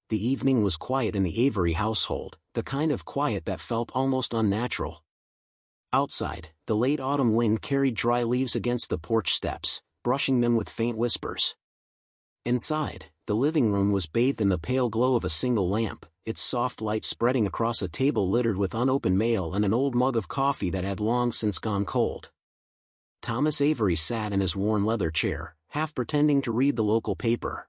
The evening was quiet in the Avery household, the kind of quiet that felt almost unnatural. Outside, the late autumn wind carried dry leaves against the porch steps, brushing them with faint whispers. Inside, the living room was bathed in the pale glow of a single lamp, its soft light spreading across a table littered with unopened mail and an old mug of coffee that had long since gone cold. Thomas Avery sat in his worn leather chair, half pretending to read the local paper.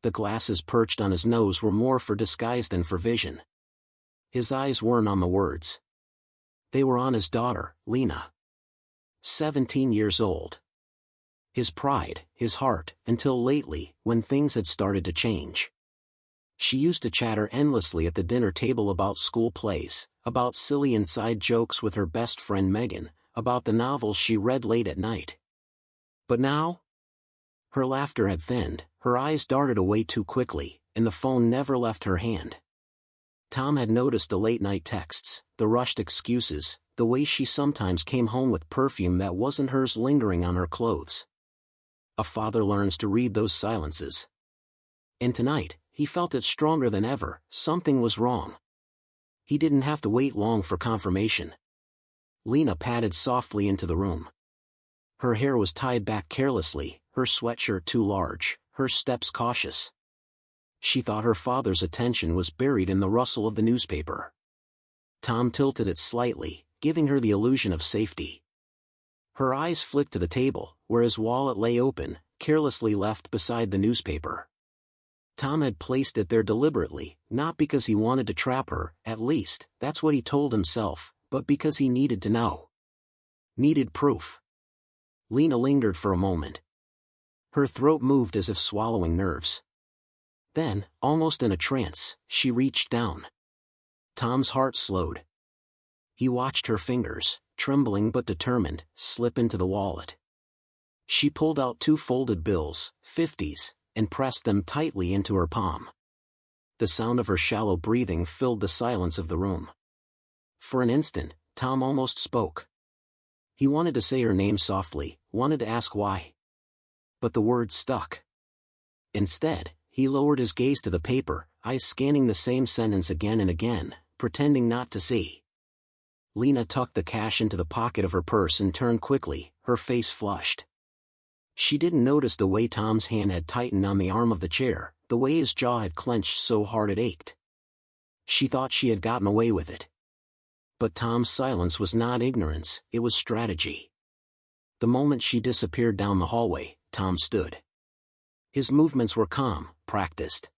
The glasses perched on his nose were more for disguise than for vision. His eyes weren't on the words. They were on his daughter, Lena. 17 years old. His pride, his heart, until lately, when things had started to change. She used to chatter endlessly at the dinner table about school plays, about silly inside jokes with her best friend Megan, about the novels she read late at night. But now? Her laughter had thinned, her eyes darted away too quickly, and the phone never left her hand. Tom had noticed the late-night texts, the rushed excuses, the way she sometimes came home with perfume that wasn't hers lingering on her clothes. A father learns to read those silences. And tonight, he felt it stronger than ever, something was wrong. He didn't have to wait long for confirmation. Lena padded softly into the room. Her hair was tied back carelessly, her sweatshirt too large, her steps cautious. She thought her father's attention was buried in the rustle of the newspaper. Tom tilted it slightly, giving her the illusion of safety. Her eyes flicked to the table, where his wallet lay open, carelessly left beside the newspaper. Tom had placed it there deliberately, not because he wanted to trap her, at least, that's what he told himself, but because he needed to know. Needed proof. Lena lingered for a moment. Her throat moved as if swallowing nerves. Then, almost in a trance, she reached down. Tom's heart slowed. He watched her fingers, trembling but determined, slip into the wallet. She pulled out 2 folded bills, 50s, and pressed them tightly into her palm. The sound of her shallow breathing filled the silence of the room. For an instant, Tom almost spoke. He wanted to say her name softly, wanted to ask why. But the words stuck. Instead, he lowered his gaze to the paper, eyes scanning the same sentence again and again, pretending not to see. Lena tucked the cash into the pocket of her purse and turned quickly, her face flushed. She didn't notice the way Tom's hand had tightened on the arm of the chair, the way his jaw had clenched so hard it ached. She thought she had gotten away with it. But Tom's silence was not ignorance, it was strategy. The moment she disappeared down the hallway, Tom stood. His movements were calm, practiced.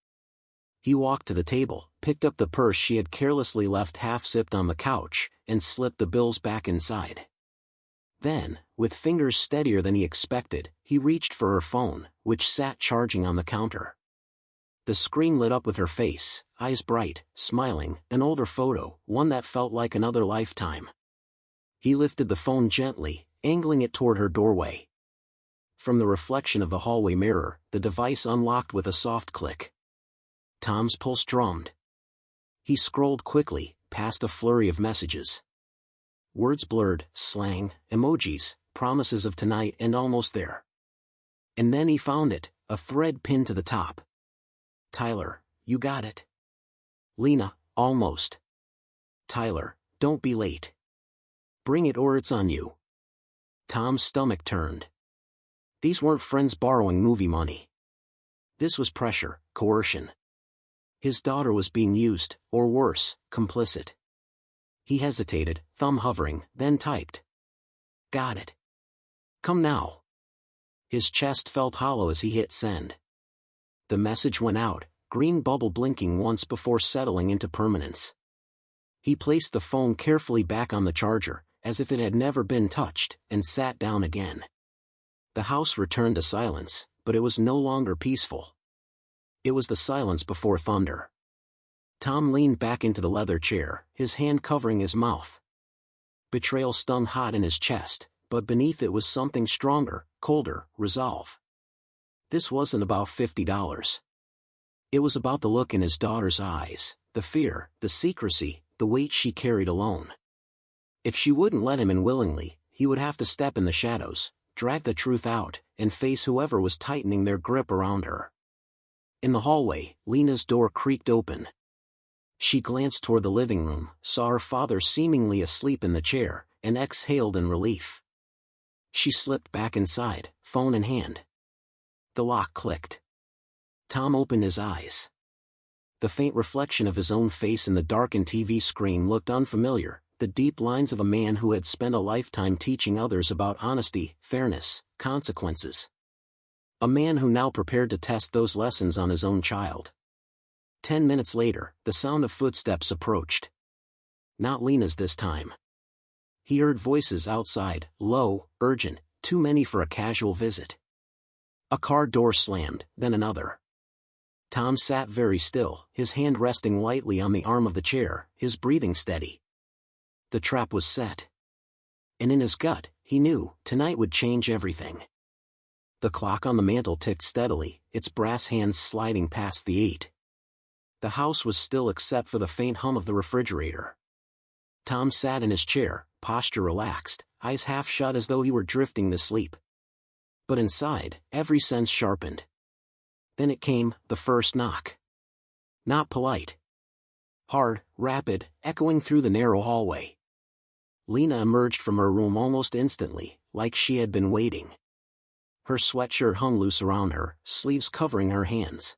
He walked to the table, picked up the purse she had carelessly left half-zipped on the couch, and slipped the bills back inside. Then, with fingers steadier than he expected, he reached for her phone, which sat charging on the counter. The screen lit up with her face, eyes bright, smiling, an older photo, one that felt like another lifetime. He lifted the phone gently, angling it toward her doorway. From the reflection of the hallway mirror, the device unlocked with a soft click. Tom's pulse drummed. He scrolled quickly, past a flurry of messages. Words blurred, slang, emojis, promises of tonight and almost there. And then he found it, a thread pinned to the top. Tyler, you got it. Lena, almost. Tyler, don't be late. Bring it or it's on you. Tom's stomach turned. These weren't friends borrowing movie money. This was pressure, coercion. His daughter was being used, or worse, complicit. He hesitated, thumb hovering, then typed. Got it. Come now. His chest felt hollow as he hit send. The message went out, green bubble blinking once before settling into permanence. He placed the phone carefully back on the charger, as if it had never been touched, and sat down again. The house returned to silence, but it was no longer peaceful. It was the silence before thunder. Tom leaned back into the leather chair, his hand covering his mouth. Betrayal stung hot in his chest, but beneath it was something stronger, colder, resolve. This wasn't about $50. It was about the look in his daughter's eyes, the fear, the secrecy, the weight she carried alone. If she wouldn't let him in willingly, he would have to step in the shadows, drag the truth out, and face whoever was tightening their grip around her. In the hallway, Lena's door creaked open. She glanced toward the living room, saw her father seemingly asleep in the chair, and exhaled in relief. She slipped back inside, phone in hand. The lock clicked. Tom opened his eyes. The faint reflection of his own face in the darkened TV screen looked unfamiliar, the deep lines of a man who had spent a lifetime teaching others about honesty, fairness, consequences. A man who now prepared to test those lessons on his own child. 10 minutes later, the sound of footsteps approached. Not Lena's this time. He heard voices outside, low, urgent, too many for a casual visit. A car door slammed, then another. Tom sat very still, his hand resting lightly on the arm of the chair, his breathing steady. The trap was set. And in his gut, he knew, tonight would change everything. The clock on the mantel ticked steadily, its brass hands sliding past the 8. The house was still except for the faint hum of the refrigerator. Tom sat in his chair, posture relaxed, eyes half shut as though he were drifting to sleep. But inside, every sense sharpened. Then it came, the first knock. Not polite. Hard, rapid, echoing through the narrow hallway. Lena emerged from her room almost instantly, like she had been waiting. Her sweatshirt hung loose around her, sleeves covering her hands.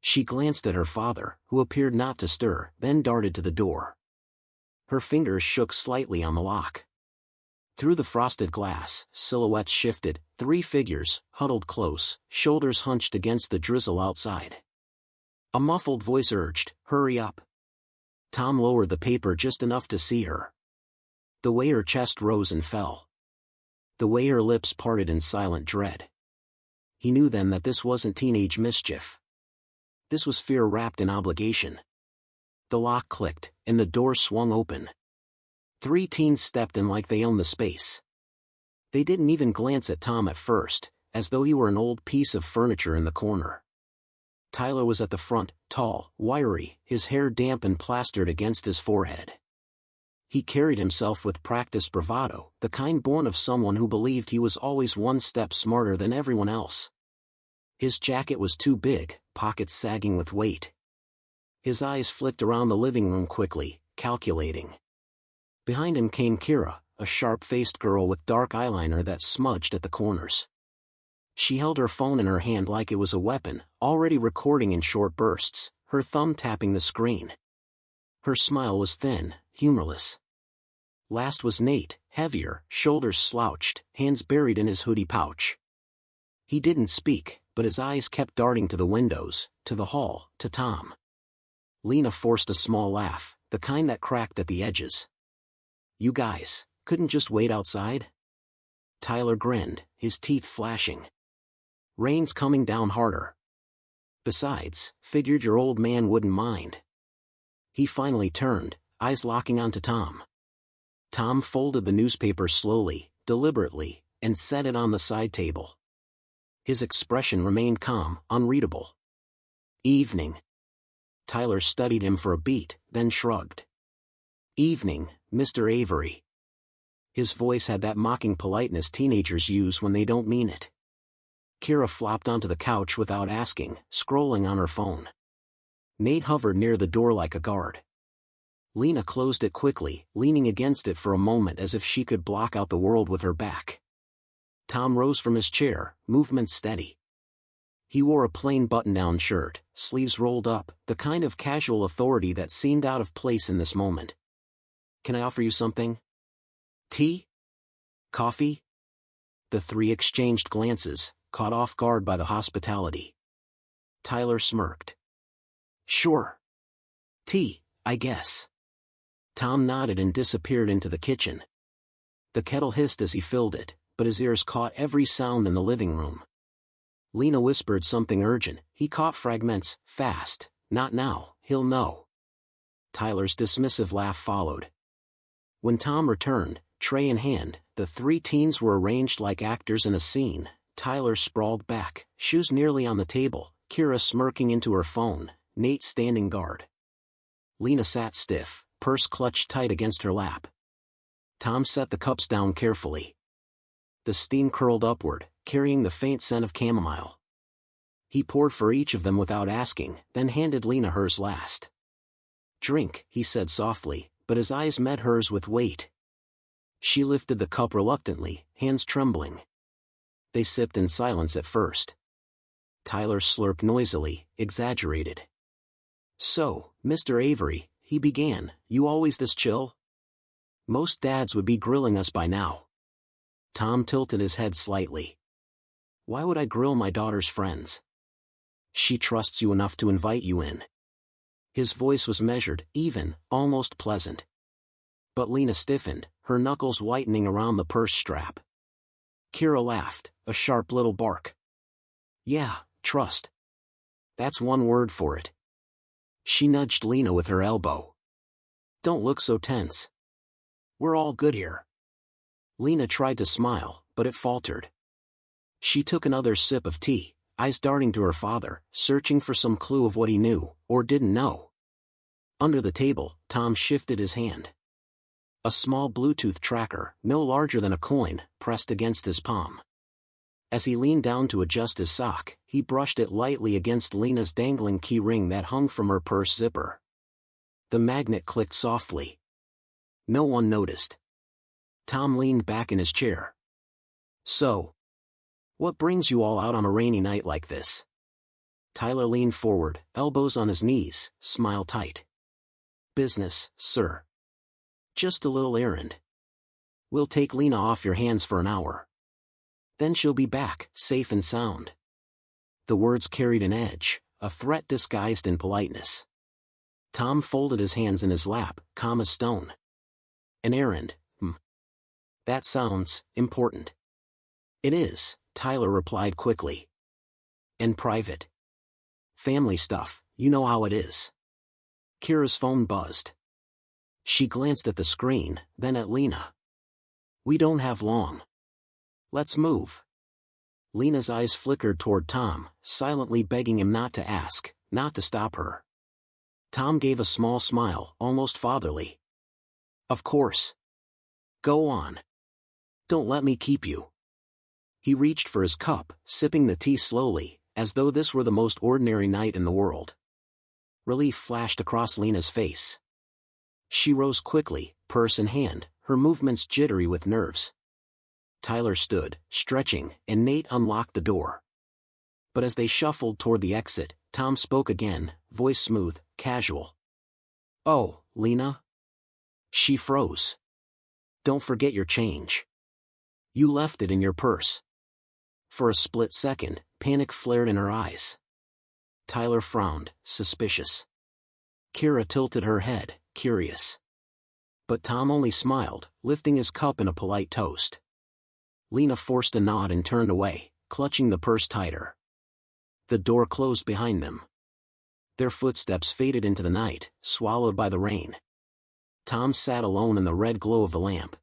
She glanced at her father, who appeared not to stir, then darted to the door. Her fingers shook slightly on the lock. Through the frosted glass, silhouettes shifted, 3 figures, huddled close, shoulders hunched against the drizzle outside. A muffled voice urged, "Hurry up." Tom lowered the paper just enough to see her. The way her chest rose and fell. The way her lips parted in silent dread. He knew then that this wasn't teenage mischief. This was fear wrapped in obligation. The lock clicked, and the door swung open. 3 teens stepped in like they owned the space. They didn't even glance at Tom at first, as though he were an old piece of furniture in the corner. Tyler was at the front, tall, wiry, his hair damp and plastered against his forehead. He carried himself with practiced bravado, the kind born of someone who believed he was always one step smarter than everyone else. His jacket was too big, pockets sagging with weight. His eyes flicked around the living room quickly, calculating. Behind him came Kira, a sharp-faced girl with dark eyeliner that smudged at the corners. She held her phone in her hand like it was a weapon, already recording in short bursts, her thumb tapping the screen. Her smile was thin, humorless. Last was Nate, heavier, shoulders slouched, hands buried in his hoodie pouch. He didn't speak, but his eyes kept darting to the windows, to the hall, to Tom. Lena forced a small laugh, the kind that cracked at the edges. "You guys, couldn't just wait outside?" Tyler grinned, his teeth flashing. "Rain's coming down harder. Besides, figured your old man wouldn't mind." He finally turned, eyes locking onto Tom. Tom folded the newspaper slowly, deliberately, and set it on the side table. His expression remained calm, unreadable. "Evening." Tyler studied him for a beat, then shrugged. "Evening, Mr. Avery." His voice had that mocking politeness teenagers use when they don't mean it. Kira flopped onto the couch without asking, scrolling on her phone. Nate hovered near the door like a guard. Lena closed it quickly, leaning against it for a moment as if she could block out the world with her back. Tom rose from his chair, movement steady. He wore a plain button-down shirt, sleeves rolled up, the kind of casual authority that seemed out of place in this moment. "Can I offer you something? Tea? Coffee?" The 3 exchanged glances, caught off guard by the hospitality. Tyler smirked. "Sure. Tea, I guess." Tom nodded and disappeared into the kitchen. The kettle hissed as he filled it, but his ears caught every sound in the living room. Lena whispered something urgent, he caught fragments, "Fast, not now, he'll know." Tyler's dismissive laugh followed. When Tom returned, tray in hand, the 3 teens were arranged like actors in a scene. Tyler sprawled back, shoes nearly on the table, Kira smirking into her phone, Nate standing guard. Lena sat stiff, purse clutched tight against her lap. Tom set the cups down carefully. The steam curled upward, carrying the faint scent of chamomile. He poured for each of them without asking, then handed Lena hers last. "Drink," he said softly, but his eyes met hers with weight. She lifted the cup reluctantly, hands trembling. They sipped in silence at first. Tyler slurped noisily, exaggerated. "So, Mr. Avery," he began, "you always this chill? Most dads would be grilling us by now." Tom tilted his head slightly. "Why would I grill my daughter's friends? She trusts you enough to invite you in." His voice was measured, even, almost pleasant. But Lena stiffened, her knuckles whitening around the purse strap. Kira laughed, a sharp little bark. "Yeah, trust. That's one word for it." She nudged Lena with her elbow. "Don't look so tense. We're all good here." Lena tried to smile, but it faltered. She took another sip of tea, eyes darting to her father, searching for some clue of what he knew, or didn't know. Under the table, Tom shifted his hand. A small Bluetooth tracker, no larger than a coin, pressed against his palm. As he leaned down to adjust his sock, he brushed it lightly against Lena's dangling key ring that hung from her purse zipper. The magnet clicked softly. No one noticed. Tom leaned back in his chair. "So, what brings you all out on a rainy night like this?" Tyler leaned forward, elbows on his knees, smile tight. "Business, sir. Just a little errand. We'll take Lena off your hands for an hour. Then she'll be back, safe and sound." The words carried an edge, a threat disguised in politeness. Tom folded his hands in his lap, calm as stone. "An errand, That sounds important." "It is," Tyler replied quickly. "And private. Family stuff, you know how it is." Kira's phone buzzed. She glanced at the screen, then at Lena. "We don't have long. Let's move." Lena's eyes flickered toward Tom, silently begging him not to ask, not to stop her. Tom gave a small smile, almost fatherly. "Of course. Go on. Don't let me keep you." He reached for his cup, sipping the tea slowly, as though this were the most ordinary night in the world. Relief flashed across Lena's face. She rose quickly, purse in hand, her movements jittery with nerves. Tyler stood, stretching, and Nate unlocked the door. But as they shuffled toward the exit, Tom spoke again, voice smooth, casual. "Oh, Lena?" She froze. "Don't forget your change. You left it in your purse." For a split second, panic flared in her eyes. Tyler frowned, suspicious. Kira tilted her head, curious. But Tom only smiled, lifting his cup in a polite toast. Lena forced a nod and turned away, clutching the purse tighter. The door closed behind them. Their footsteps faded into the night, swallowed by the rain. Tom sat alone in the red glow of the lamp.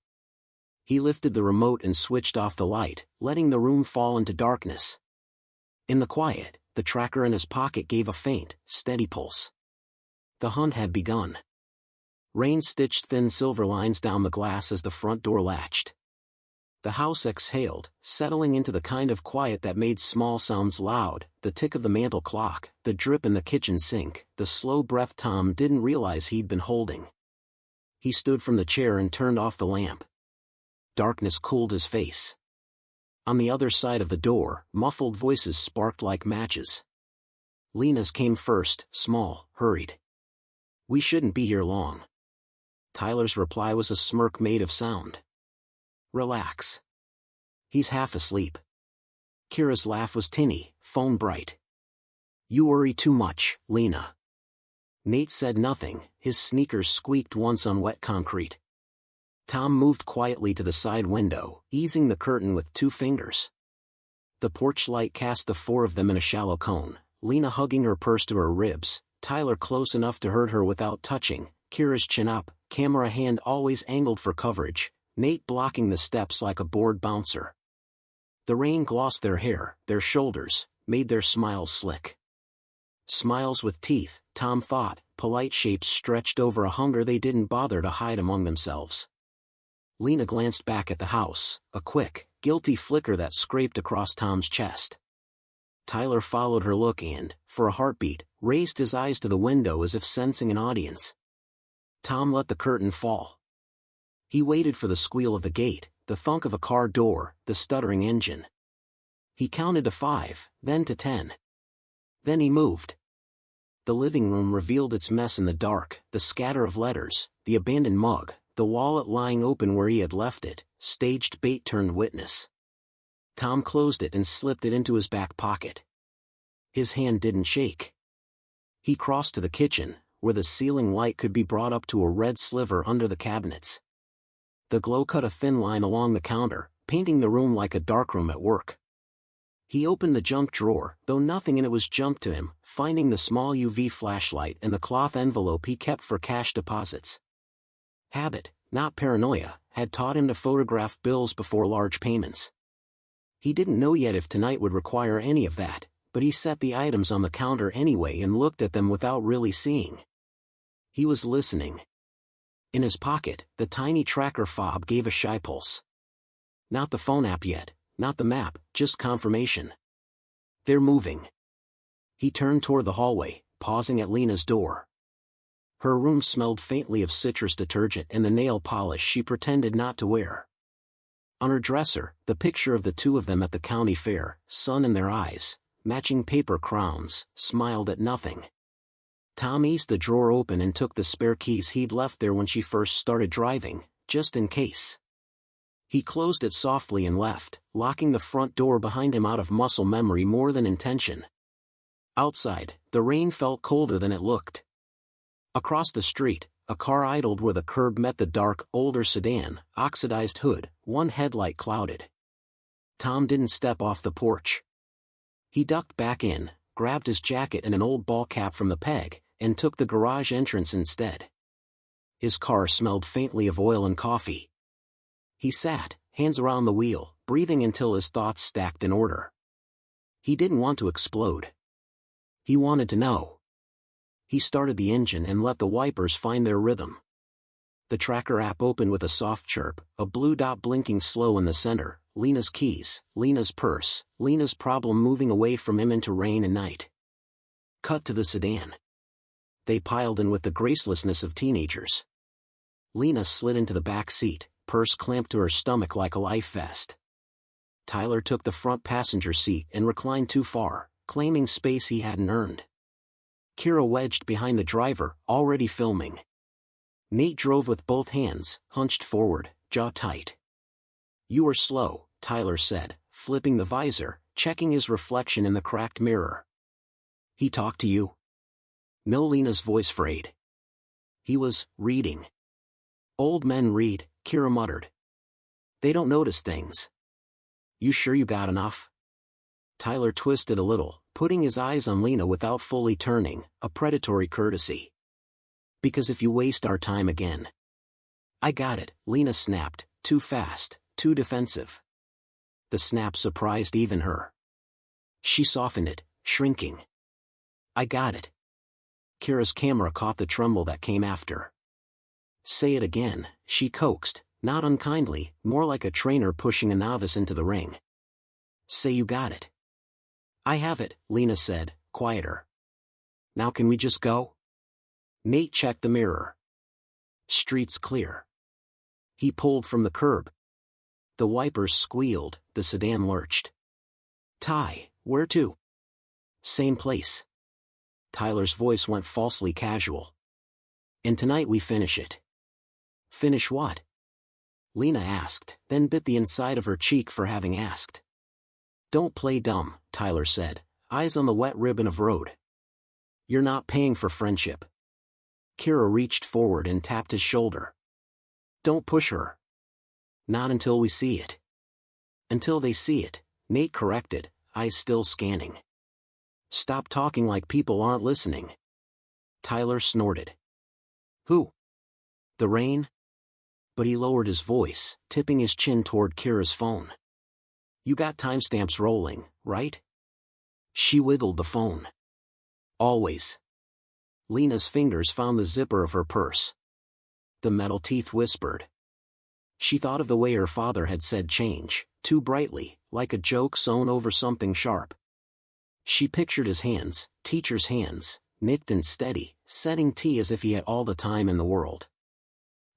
He lifted the remote and switched off the light, letting the room fall into darkness. In the quiet, the tracker in his pocket gave a faint, steady pulse. The hunt had begun. Rain stitched thin silver lines down the glass as the front door latched. The house exhaled, settling into the kind of quiet that made small sounds loud, the tick of the mantel clock, the drip in the kitchen sink, the slow breath Tom didn't realize he'd been holding. He stood from the chair and turned off the lamp. Darkness cooled his face. On the other side of the door, muffled voices sparked like matches. Lena's came first, small, hurried. "We shouldn't be here long." Tyler's reply was a smirk made of sound. "Relax. He's half asleep." Kira's laugh was tinny, phone bright. "You worry too much, Lena." Nate said nothing, his sneakers squeaked once on wet concrete. Tom moved quietly to the side window, easing the curtain with 2 fingers. The porch light cast the 4 of them in a shallow cone, Lena hugging her purse to her ribs, Tyler close enough to hurt her without touching, Kira's chin up, camera hand always angled for coverage, Nate blocking the steps like a bored bouncer. The rain glossed their hair, their shoulders, made their smiles slick. Smiles with teeth, Tom thought, polite shapes stretched over a hunger they didn't bother to hide among themselves. Lena glanced back at the house, a quick, guilty flicker that scraped across Tom's chest. Tyler followed her look and, for a heartbeat, raised his eyes to the window as if sensing an audience. Tom let the curtain fall. He waited for the squeal of the gate, the thunk of a car door, the stuttering engine. He counted to 5, then to 10. Then he moved. The living room revealed its mess in the dark, the scatter of letters, the abandoned mug, the wallet lying open where he had left it, staged bait turned witness. Tom closed it and slipped it into his back pocket. His hand didn't shake. He crossed to the kitchen, where the ceiling light could be brought up to a red sliver under the cabinets. The glow cut a thin line along the counter, painting the room like a darkroom at work. He opened the junk drawer, though nothing in it was jumped to him, finding the small UV flashlight and the cloth envelope he kept for cash deposits. Habit, not paranoia, had taught him to photograph bills before large payments. He didn't know yet if tonight would require any of that, but he set the items on the counter anyway and looked at them without really seeing. He was listening. In his pocket, the tiny tracker fob gave a shy pulse. Not the phone app yet, not the map, just confirmation. They're moving. He turned toward the hallway, pausing at Lena's door. Her room smelled faintly of citrus detergent and the nail polish she pretended not to wear. On her dresser, the picture of the two of them at the county fair, sun in their eyes, matching paper crowns, smiled at nothing. Tom eased the drawer open and took the spare keys he'd left there when she first started driving, just in case. He closed it softly and left, locking the front door behind him out of muscle memory more than intention. Outside, the rain felt colder than it looked. Across the street, a car idled where the curb met the dark, older sedan, oxidized hood, one headlight clouded. Tom didn't step off the porch. He ducked back in, grabbed his jacket and an old ball cap from the peg, and took the garage entrance instead. His car smelled faintly of oil and coffee. He sat, hands around the wheel, breathing until his thoughts stacked in order. He didn't want to explode. He wanted to know. He started the engine and let the wipers find their rhythm. The tracker app opened with a soft chirp, a blue dot blinking slow in the center, Lena's keys, Lena's purse, Lena's problem moving away from him into rain and night. Cut to the sedan. They piled in with the gracelessness of teenagers. Lena slid into the back seat, purse clamped to her stomach like a life vest. Tyler took the front passenger seat and reclined too far, claiming space he hadn't earned. Kira wedged behind the driver, already filming. Nate drove with both hands, hunched forward, jaw tight. "You were slow," Tyler said, flipping the visor, checking his reflection in the cracked mirror. "He talked to you?" No, Lena's voice frayed. "He was reading." "Old men read," Kira muttered. "They don't notice things." "You sure you got enough?" Tyler twisted a little, putting his eyes on Lena without fully turning, a predatory courtesy. "Because if you waste our time again." "I got it," Lena snapped, too fast, too defensive. The snap surprised even her. She softened it, shrinking. "I got it." Kira's camera caught the tremble that came after. "Say it again," she coaxed, not unkindly, more like a trainer pushing a novice into the ring. "Say you got it." "I have it," Lena said, quieter. "Now can we just go?" Nate checked the mirror. "Street's clear." He pulled from the curb. The wipers squealed, the sedan lurched. "Ty, where to?" "Same place." Tyler's voice went falsely casual. "And tonight we finish it." "Finish what?" Lena asked, then bit the inside of her cheek for having asked. "Don't play dumb," Tyler said, eyes on the wet ribbon of road. "You're not paying for friendship." Kira reached forward and tapped his shoulder. "Don't push her." "Not until we see it." "Until they see it," Nate corrected, eyes still scanning. "Stop talking like people aren't listening." Tyler snorted. "Who?" "The rain?" But he lowered his voice, tipping his chin toward Kira's phone. "You got timestamps rolling, right?" She wiggled the phone. "Always." Lena's fingers found the zipper of her purse. The metal teeth whispered. She thought of the way her father had said change, too brightly, like a joke sewn over something sharp. She pictured his hands, teacher's hands, nicked and steady, setting tea as if he had all the time in the world.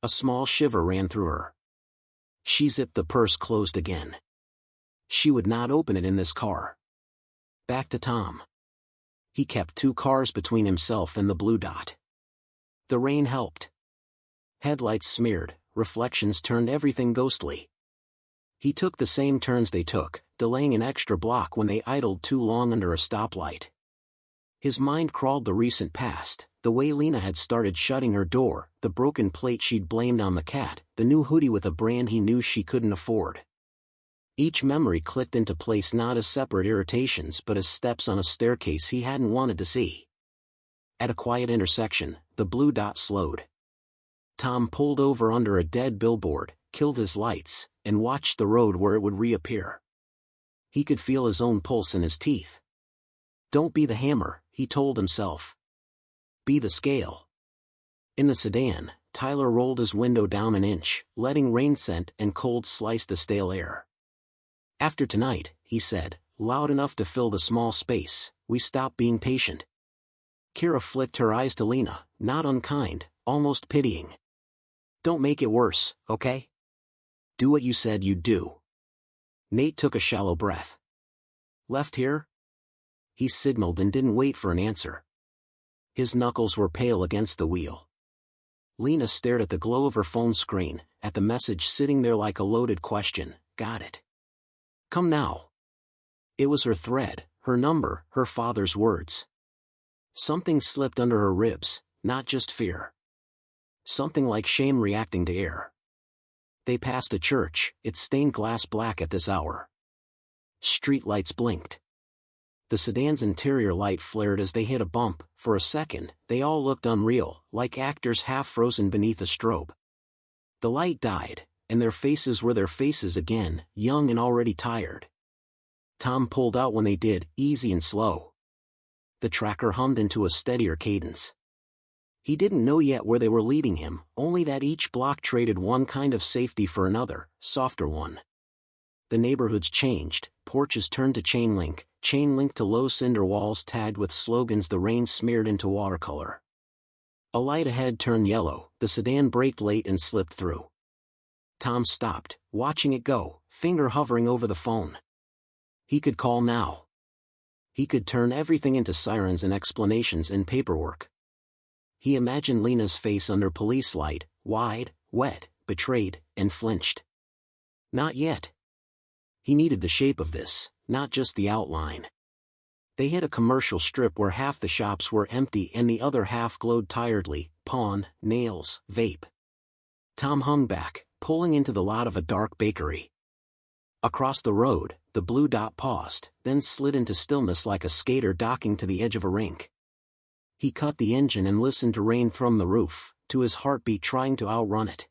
A small shiver ran through her. She zipped the purse closed again. She would not open it in this car. Back to Tom. He kept 2 cars between himself and the blue dot. The rain helped. Headlights smeared, reflections turned everything ghostly. He took the same turns they took, delaying an extra block when they idled too long under a stoplight. His mind crawled the recent past, the way Lena had started shutting her door, the broken plate she'd blamed on the cat, the new hoodie with a brand he knew she couldn't afford. Each memory clicked into place not as separate irritations but as steps on a staircase he hadn't wanted to see. At a quiet intersection, the blue dot slowed. Tom pulled over under a dead billboard, killed his lights, and watched the road where it would reappear. He could feel his own pulse in his teeth. Don't be the hammer, he told himself. Be the scale. In the sedan, Tyler rolled his window down an inch, letting rain scent and cold slice the stale air. After tonight, he said, loud enough to fill the small space, we stop being patient. Kira flicked her eyes to Lena, not unkind, almost pitying. Don't make it worse, okay? Do what you said you'd do. Nate took a shallow breath. Left here? He signaled and didn't wait for an answer. His knuckles were pale against the wheel. Lena stared at the glow of her phone screen, at the message sitting there like a loaded question. Got it. Come now. It was her thread, her number, her father's words. Something slipped under her ribs, not just fear. Something like shame reacting to air. They passed a church, its stained glass black at this hour. Street lights blinked. The sedan's interior light flared as they hit a bump. For a second, they all looked unreal, like actors half-frozen beneath a strobe. The light died, and their faces were their faces again, young and already tired. Tom pulled out when they did, easy and slow. The tracker hummed into a steadier cadence. He didn't know yet where they were leading him, only that each block traded one kind of safety for another, softer one. The neighborhoods changed, porches turned to chain link to low cinder walls tagged with slogans the rain smeared into watercolor. A light ahead turned yellow, the sedan braked late and slipped through. Tom stopped, watching it go, finger hovering over the phone. He could call now. He could turn everything into sirens and explanations and paperwork. He imagined Lena's face under police light, wide, wet, betrayed, and flinched. Not yet. He needed the shape of this, not just the outline. They hit a commercial strip where half the shops were empty and the other half glowed tiredly, pawn, nails, vape. Tom hung back, pulling into the lot of a dark bakery. Across the road, the blue dot paused, then slid into stillness like a skater docking to the edge of a rink. He cut the engine and listened to rain from the roof, to his heartbeat trying to outrun it.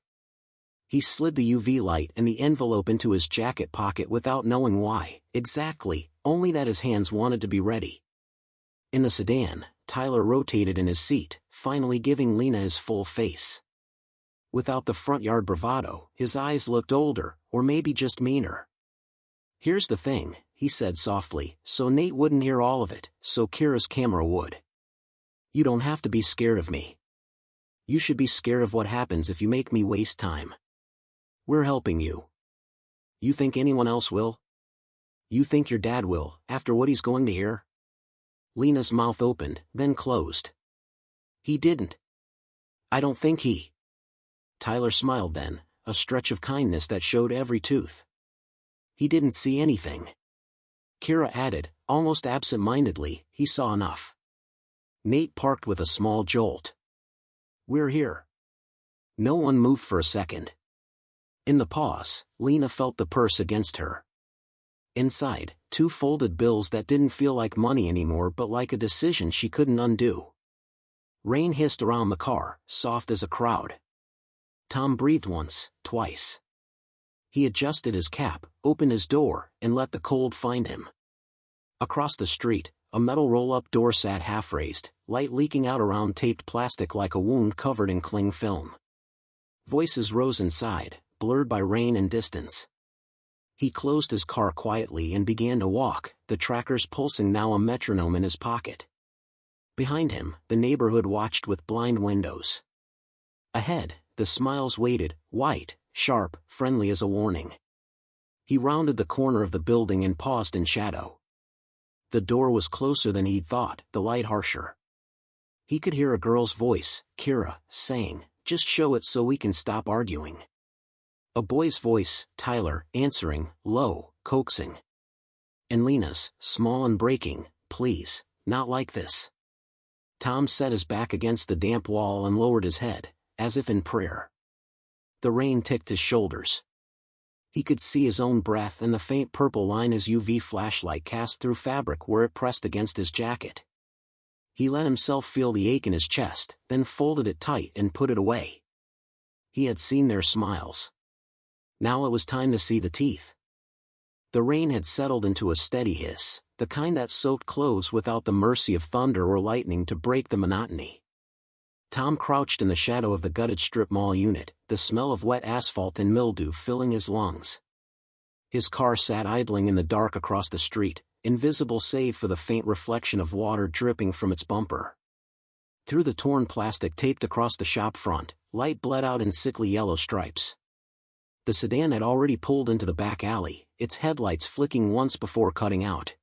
He slid the UV light and the envelope into his jacket pocket without knowing why, exactly, only that his hands wanted to be ready. In the sedan, Tyler rotated in his seat, finally giving Lena his full face. Without the front yard bravado, his eyes looked older, or maybe just meaner. Here's the thing, he said softly, so Nate wouldn't hear all of it, so Kira's camera would. You don't have to be scared of me. You should be scared of what happens if you make me waste time. We're helping you. You think anyone else will? You think your dad will, after what he's going to hear? Lena's mouth opened, then closed. He didn't. I don't think he. Tyler smiled then, a stretch of kindness that showed every tooth. He didn't see anything. Kira added, almost absent-mindedly, he saw enough. Nate parked with a small jolt. We're here. No one moved for a second. In the pause, Lena felt the purse against her. Inside, 2 folded bills that didn't feel like money anymore but like a decision she couldn't undo. Rain hissed around the car, soft as a crowd. Tom breathed once, twice. He adjusted his cap, opened his door, and let the cold find him. Across the street, a metal roll-up door sat half-raised, light leaking out around taped plastic like a wound covered in cling film. Voices rose inside, blurred by rain and distance. He closed his car quietly and began to walk, the trackers pulsing now a metronome in his pocket. Behind him, the neighborhood watched with blind windows. Ahead, the smiles waited, white, sharp, friendly as a warning. He rounded the corner of the building and paused in shadow. The door was closer than he'd thought, the light harsher. He could hear a girl's voice, Kira, saying, "Just show it so we can stop arguing." A boy's voice, Tyler, answering, low, coaxing. And Lena's, small and breaking, "Please, not like this." Tom set his back against the damp wall and lowered his head, as if in prayer. The rain ticked his shoulders. He could see his own breath and the faint purple line his UV flashlight cast through fabric where it pressed against his jacket. He let himself feel the ache in his chest, then folded it tight and put it away. He had seen their smiles. Now it was time to see the teeth. The rain had settled into a steady hiss, the kind that soaked clothes without the mercy of thunder or lightning to break the monotony. Tom crouched in the shadow of the gutted strip mall unit, the smell of wet asphalt and mildew filling his lungs. His car sat idling in the dark across the street, invisible save for the faint reflection of water dripping from its bumper. Through the torn plastic taped across the shop front, light bled out in sickly yellow stripes. The sedan had already pulled into the back alley, its headlights flicking once before cutting out.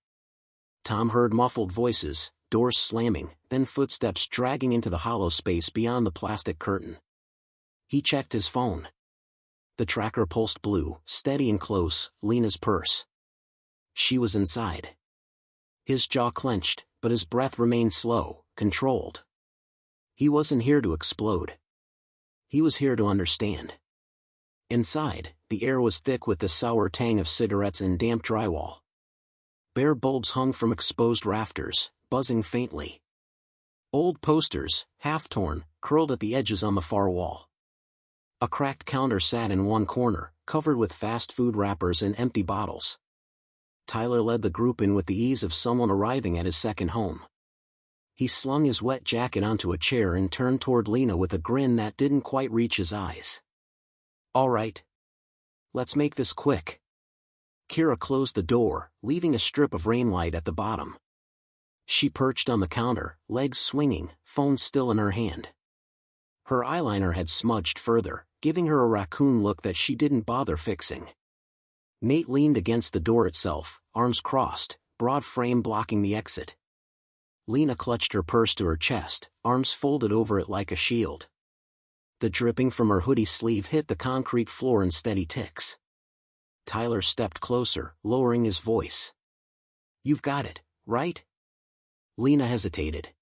Tom heard muffled voices, doors slamming, then footsteps dragging into the hollow space beyond the plastic curtain. He checked his phone. The tracker pulsed blue, steady and close, Lena's purse. She was inside. His jaw clenched, but his breath remained slow, controlled. He wasn't here to explode. He was here to understand. Inside, the air was thick with the sour tang of cigarettes and damp drywall. Bare bulbs hung from exposed rafters, buzzing faintly. Old posters, half-torn, curled at the edges on the far wall. A cracked counter sat in one corner, covered with fast food wrappers and empty bottles. Tyler led the group in with the ease of someone arriving at his second home. He slung his wet jacket onto a chair and turned toward Lena with a grin that didn't quite reach his eyes. "All right. Let's make this quick." Kira closed the door, leaving a strip of rain light at the bottom. She perched on the counter, legs swinging, phone still in her hand. Her eyeliner had smudged further, giving her a raccoon look that she didn't bother fixing. Nate leaned against the door itself, arms crossed, broad frame blocking the exit. Lena clutched her purse to her chest, arms folded over it like a shield. The dripping from her hoodie sleeve hit the concrete floor in steady ticks. Tyler stepped closer, lowering his voice. "You've got it, right?" Lena hesitated.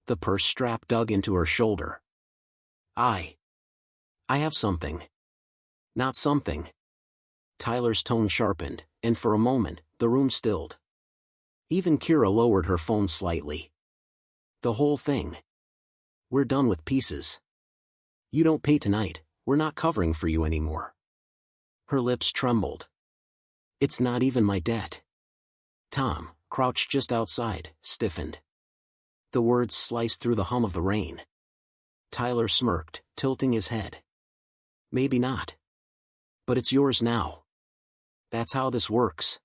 The purse strap dug into her shoulder. I have something." "Not something." Tyler's tone sharpened, and for a moment, the room stilled. Even Kira lowered her phone slightly. "The whole thing. We're done with pieces. You don't pay tonight, we're not covering for you anymore." Her lips trembled. "It's not even my debt." Tom, crouched just outside, stiffened. The words sliced through the hum of the rain. Tyler smirked, tilting his head. "Maybe not. But it's yours now. That's how this works."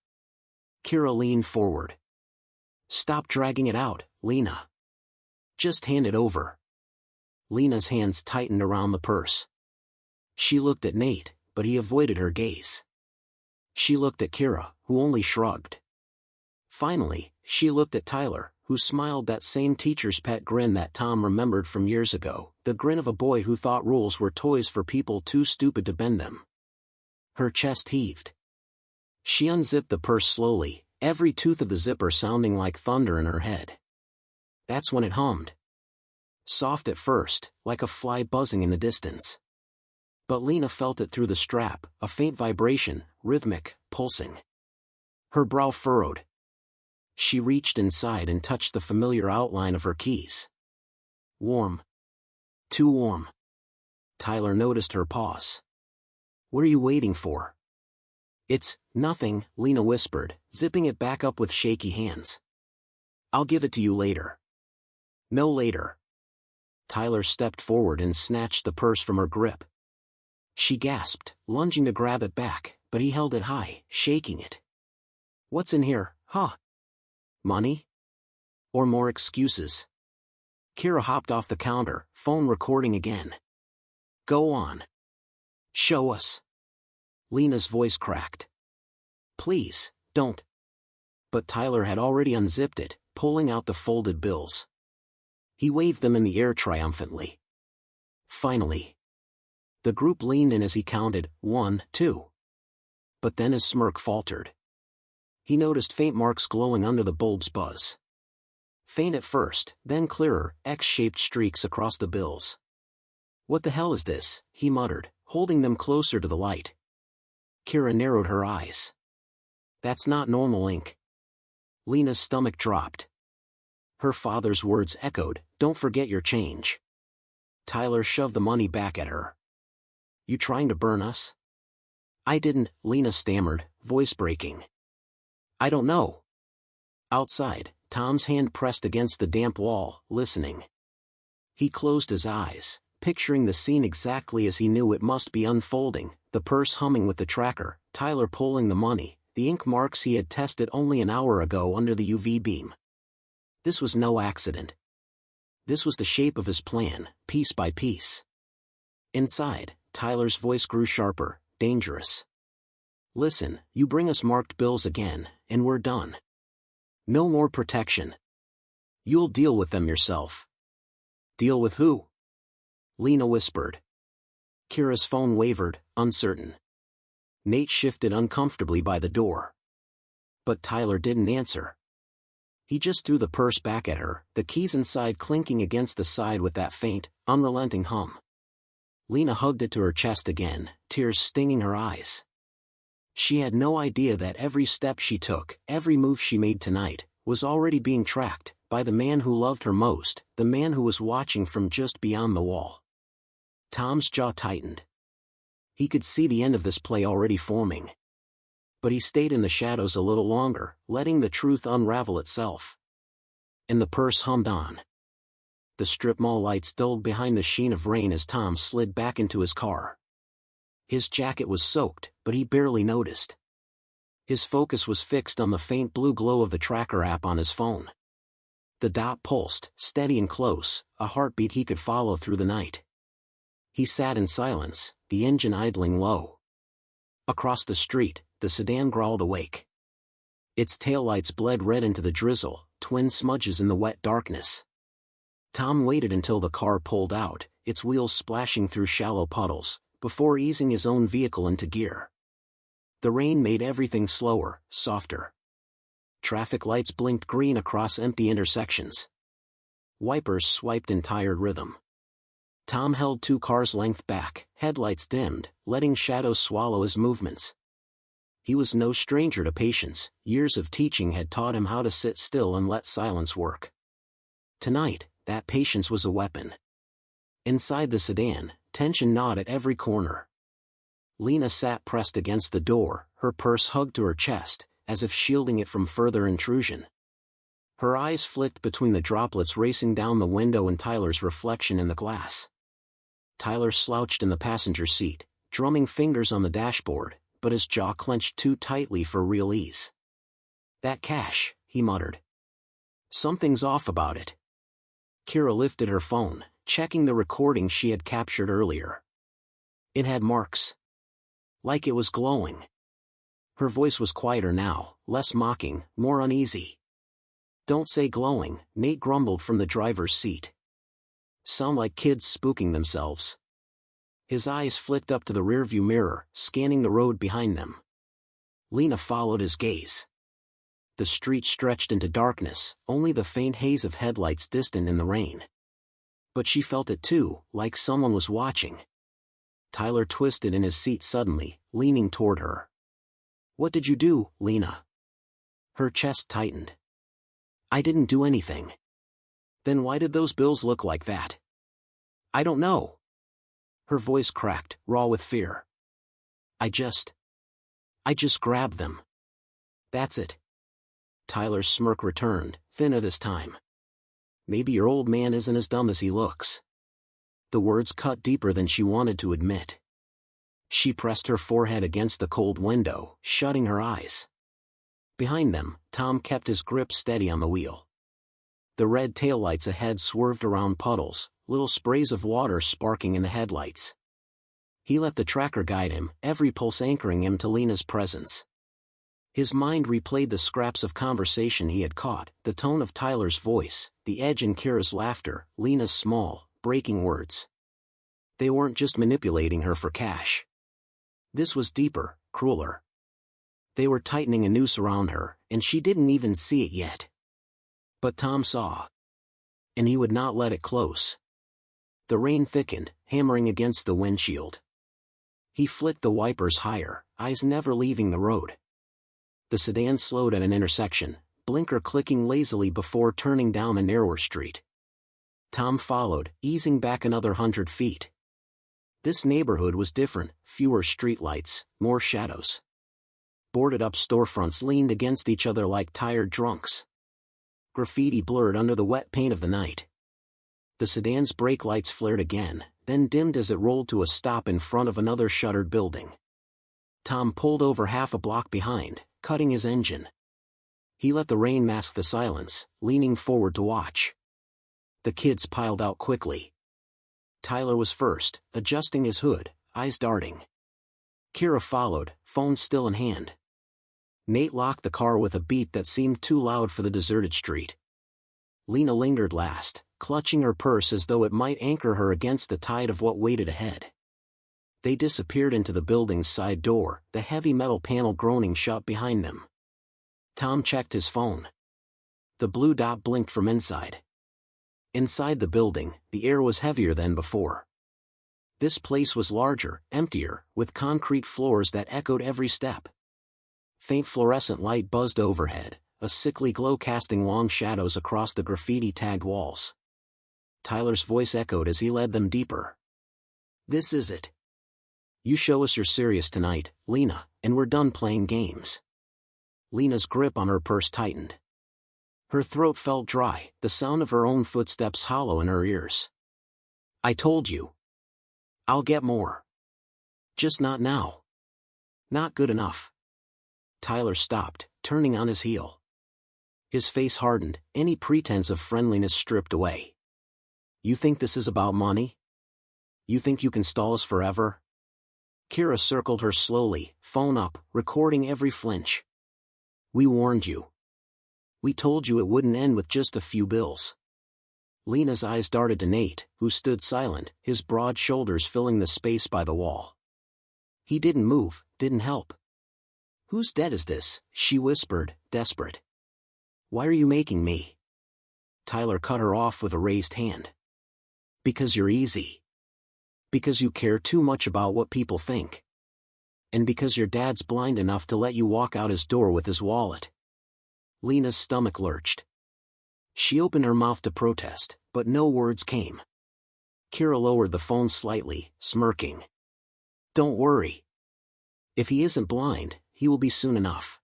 Kira leaned forward. "Stop dragging it out, Lena. Just hand it over." Lena's hands tightened around the purse. She looked at Nate, but he avoided her gaze. She looked at Kira, who only shrugged. Finally, she looked at Tyler, who smiled that same teacher's pet grin that Tom remembered from years ago, the grin of a boy who thought rules were toys for people too stupid to bend them. Her chest heaved. She unzipped the purse slowly, every tooth of the zipper sounding like thunder in her head. That's when it hummed. Soft at first, like a fly buzzing in the distance. But Lena felt it through the strap, a faint vibration, rhythmic, pulsing. Her brow furrowed. She reached inside and touched the familiar outline of her keys. Warm. Too warm. Tyler noticed her pause. "What are you waiting for?" "It's nothing," Lena whispered, zipping it back up with shaky hands. "I'll give it to you later." "No later." Tyler stepped forward and snatched the purse from her grip. She gasped, lunging to grab it back, but he held it high, shaking it. "What's in here, huh? Money? Or more excuses?" Kira hopped off the counter, phone recording again. "Go on. Show us." Lena's voice cracked. "Please, don't." But Tyler had already unzipped it, pulling out the folded bills. He waved them in the air triumphantly. Finally. The group leaned in as he counted, 1, 2. But then his smirk faltered. He noticed faint marks glowing under the bulb's buzz. Faint at first, then clearer, X-shaped streaks across the bills. "What the hell is this?" he muttered, holding them closer to the light. Kira narrowed her eyes. "That's not normal ink." Lena's stomach dropped. Her father's words echoed, "Don't forget your change." Tyler shoved the money back at her. "You trying to burn us?" "I didn't," Lena stammered, voice breaking. "I don't know." Outside, Tom's hand pressed against the damp wall, listening. He closed his eyes, picturing the scene exactly as he knew it must be unfolding, the purse humming with the tracker, Tyler pulling the money, the ink marks he had tested only an hour ago under the UV beam. This was no accident. This was the shape of his plan, piece by piece. Inside, Tyler's voice grew sharper, dangerous. "Listen, you bring us marked bills again, and we're done. No more protection. You'll deal with them yourself." "Deal with who?" Lena whispered. Kira's phone wavered, uncertain. Nate shifted uncomfortably by the door. But Tyler didn't answer. He just threw the purse back at her, the keys inside clinking against the side with that faint, unrelenting hum. Lena hugged it to her chest again, tears stinging her eyes. She had no idea that every step she took, every move she made tonight, was already being tracked, by the man who loved her most, the man who was watching from just beyond the wall. Tom's jaw tightened. He could see the end of this play already forming. But he stayed in the shadows a little longer, letting the truth unravel itself. And the purse hummed on. The strip mall lights dulled behind the sheen of rain as Tom slid back into his car. His jacket was soaked, but he barely noticed. His focus was fixed on the faint blue glow of the tracker app on his phone. The dot pulsed, steady and close, a heartbeat he could follow through the night. He sat in silence, the engine idling low. Across the street, the sedan growled awake. Its taillights bled red into the drizzle, twin smudges in the wet darkness. Tom waited until the car pulled out, its wheels splashing through shallow puddles, before easing his own vehicle into gear. The rain made everything slower, softer. Traffic lights blinked green across empty intersections. Wipers swiped in tired rhythm. Tom held 2 cars' length back, headlights dimmed, letting shadows swallow his movements. He was no stranger to patience, years of teaching had taught him how to sit still and let silence work. Tonight, that patience was a weapon. Inside the sedan, tension gnawed at every corner. Lena sat pressed against the door, her purse hugged to her chest, as if shielding it from further intrusion. Her eyes flicked between the droplets racing down the window and Tyler's reflection in the glass. Tyler slouched in the passenger seat, drumming fingers on the dashboard, but his jaw clenched too tightly for real ease. "That cash," he muttered. "Something's off about it." Kira lifted her phone, checking the recording she had captured earlier. It had marks. Like it was glowing. Her voice was quieter now, less mocking, more uneasy. "Don't say glowing," Nate grumbled from the driver's seat. "Sound like kids spooking themselves." His eyes flicked up to the rearview mirror, scanning the road behind them. Lena followed his gaze. The street stretched into darkness, only the faint haze of headlights distant in the rain. But she felt it too, like someone was watching. Tyler twisted in his seat suddenly, leaning toward her. "What did you do, Lena?" Her chest tightened. "I didn't do anything." "Then why did those bills look like that?" "I don't know." Her voice cracked, raw with fear. I just grabbed them. That's it." Tyler's smirk returned, thinner this time. "Maybe your old man isn't as dumb as he looks." The words cut deeper than she wanted to admit. She pressed her forehead against the cold window, shutting her eyes. Behind them, Tom kept his grip steady on the wheel. The red taillights ahead swerved around puddles, little sprays of water sparking in the headlights. He let the tracker guide him, every pulse anchoring him to Lena's presence. His mind replayed the scraps of conversation he had caught, the tone of Tyler's voice, the edge in Kira's laughter, Lena's small, breaking words. They weren't just manipulating her for cash. This was deeper, crueler. They were tightening a noose around her, and she didn't even see it yet. But Tom saw. And he would not let it close. The rain thickened, hammering against the windshield. He flicked the wipers higher, eyes never leaving the road. The sedan slowed at an intersection, blinker clicking lazily before turning down a narrower street. Tom followed, easing back another 100 feet. This neighborhood was different, fewer streetlights, more shadows. Boarded-up storefronts leaned against each other like tired drunks. Graffiti blurred under the wet paint of the night. The sedan's brake lights flared again, then dimmed as it rolled to a stop in front of another shuttered building. Tom pulled over half a block behind, cutting his engine. He let the rain mask the silence, leaning forward to watch. The kids piled out quickly. Tyler was first, adjusting his hood, eyes darting. Kira followed, phone still in hand. Nate locked the car with a beat that seemed too loud for the deserted street. Lena lingered last, clutching her purse as though it might anchor her against the tide of what waited ahead. They disappeared into the building's side door, the heavy metal panel groaning shut behind them. Tom checked his phone. The blue dot blinked from inside. Inside the building, the air was heavier than before. This place was larger, emptier, with concrete floors that echoed every step. Faint fluorescent light buzzed overhead, a sickly glow casting long shadows across the graffiti-tagged walls. Tyler's voice echoed as he led them deeper. "This is it. You show us you're serious tonight, Lena, and we're done playing games." Lena's grip on her purse tightened. Her throat felt dry, the sound of her own footsteps hollow in her ears. "I told you. I'll get more. Just not now. Not good enough." Tyler stopped, turning on his heel. His face hardened, any pretense of friendliness stripped away. "You think this is about money? You think you can stall us forever?" Kira circled her slowly, phone up, recording every flinch. "We warned you. We told you it wouldn't end with just a few bills." Lena's eyes darted to Nate, who stood silent, his broad shoulders filling the space by the wall. He didn't move, didn't help. "Whose debt is this?" she whispered, desperate. "Why are you making me?" Tyler cut her off with a raised hand. "Because you're easy. Because you care too much about what people think. And because your dad's blind enough to let you walk out his door with his wallet." Lena's stomach lurched. She opened her mouth to protest, but no words came. Kira lowered the phone slightly, smirking. "Don't worry. If he isn't blind, he will be soon enough."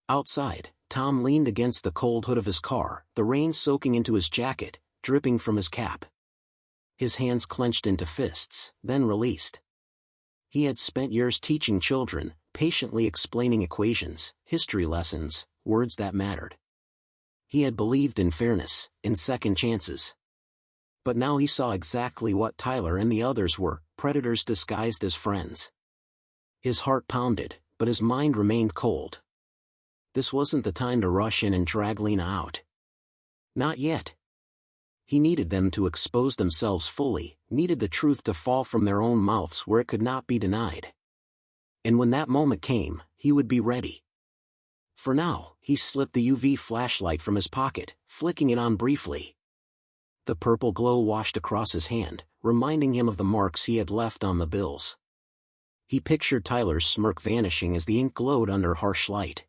Outside, Tom leaned against the cold hood of his car, the rain soaking into his jacket, dripping from his cap. His hands clenched into fists, then released. He had spent years teaching children, patiently explaining equations, history lessons, words that mattered. He had believed in fairness, in second chances. But now he saw exactly what Tyler and the others were, predators disguised as friends. His heart pounded, but his mind remained cold. This wasn't the time to rush in and drag Lena out. Not yet. He needed them to expose themselves fully, needed the truth to fall from their own mouths where it could not be denied. And when that moment came, he would be ready. For now, he slipped the UV flashlight from his pocket, flicking it on briefly. The purple glow washed across his hand, reminding him of the marks he had left on the bills. He pictured Tyler's smirk vanishing as the ink glowed under harsh light.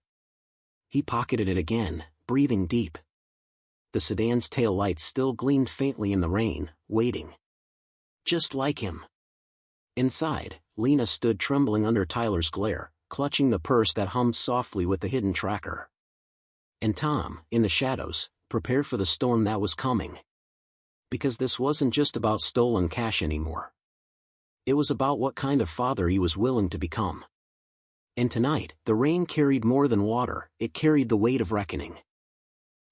He pocketed it again, breathing deep. The sedan's tail lights still gleamed faintly in the rain, waiting. Just like him. Inside, Lena stood trembling under Tyler's glare, clutching the purse that hummed softly with the hidden tracker. And Tom, in the shadows, prepared for the storm that was coming. Because this wasn't just about stolen cash anymore. It was about what kind of father he was willing to become. And tonight, the rain carried more than water, it carried the weight of reckoning.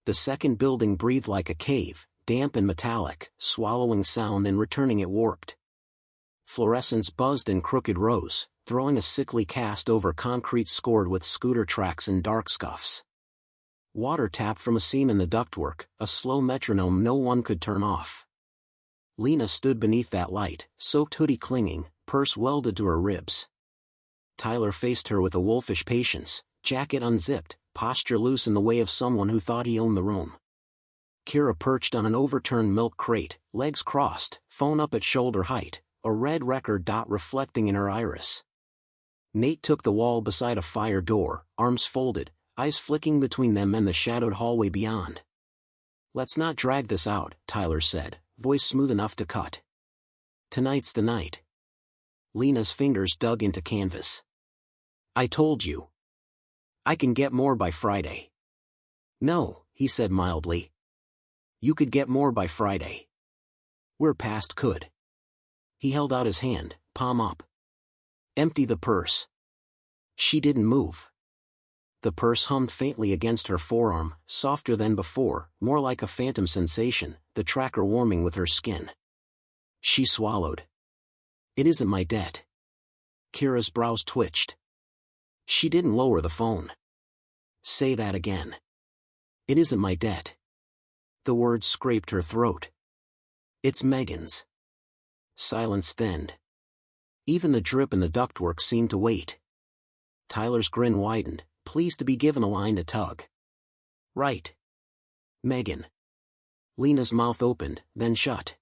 The second building breathed like a cave, damp and metallic, swallowing sound and returning it warped. Fluorescence buzzed in crooked rows, throwing a sickly cast over concrete scored with scooter tracks and dark scuffs. Water tapped from a seam in the ductwork, a slow metronome no one could turn off. Lena stood beneath that light, soaked hoodie clinging, purse welded to her ribs. Tyler faced her with a wolfish patience, jacket unzipped, posture loose in the way of someone who thought he owned the room. Kira perched on an overturned milk crate, legs crossed, phone up at shoulder height, a red record dot reflecting in her iris. Nate took the wall beside a fire door, arms folded, eyes flicking between them and the shadowed hallway beyond. "Let's not drag this out," Tyler said, voice smooth enough to cut. "Tonight's the night." Lena's fingers dug into canvas. "I told you. I can get more by Friday." "No," he said mildly. "You could get more by Friday. We're past could." He held out his hand, palm up. "Empty the purse." She didn't move. The purse hummed faintly against her forearm, softer than before, more like a phantom sensation, the tracker warming with her skin. She swallowed. "It isn't my debt." Kira's brows twitched. She didn't lower the phone. "Say that again." "It isn't my debt." The words scraped her throat. "It's Megan's." Silence thinned. Even the drip in the ductwork seemed to wait. Tyler's grin widened, pleased to be given a line to tug. "Right. Megan." Lena's mouth opened, then shut.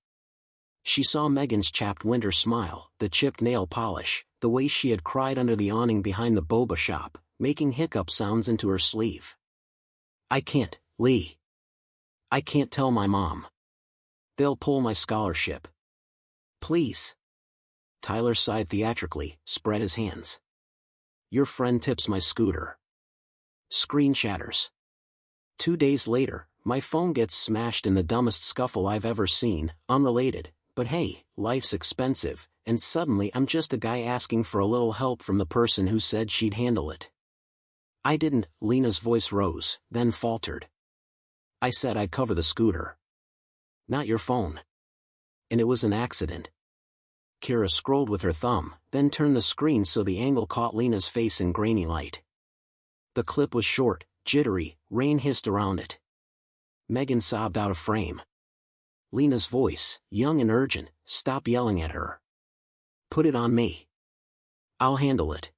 She saw Megan's chapped winter smile, the chipped nail polish, the way she had cried under the awning behind the boba shop, making hiccup sounds into her sleeve. "I can't, Lee. I can't tell my mom. They'll pull my scholarship. Please." Tyler sighed theatrically, spread his hands. "Your friend tips my scooter. Screen shatters. 2 days later, my phone gets smashed in the dumbest scuffle I've ever seen, unrelated, but hey, life's expensive, and suddenly I'm just a guy asking for a little help from the person who said she'd handle it." "I didn't," Lena's voice rose, then faltered. "I said I'd cover the scooter. Not your phone. And it was an accident." Kira scrolled with her thumb, then turned the screen so the angle caught Lena's face in grainy light. The clip was short, jittery, rain hissed around it. Megan sobbed out of frame. Lena's voice, young and urgent, stopped yelling at her. "Put it on me. I'll handle it.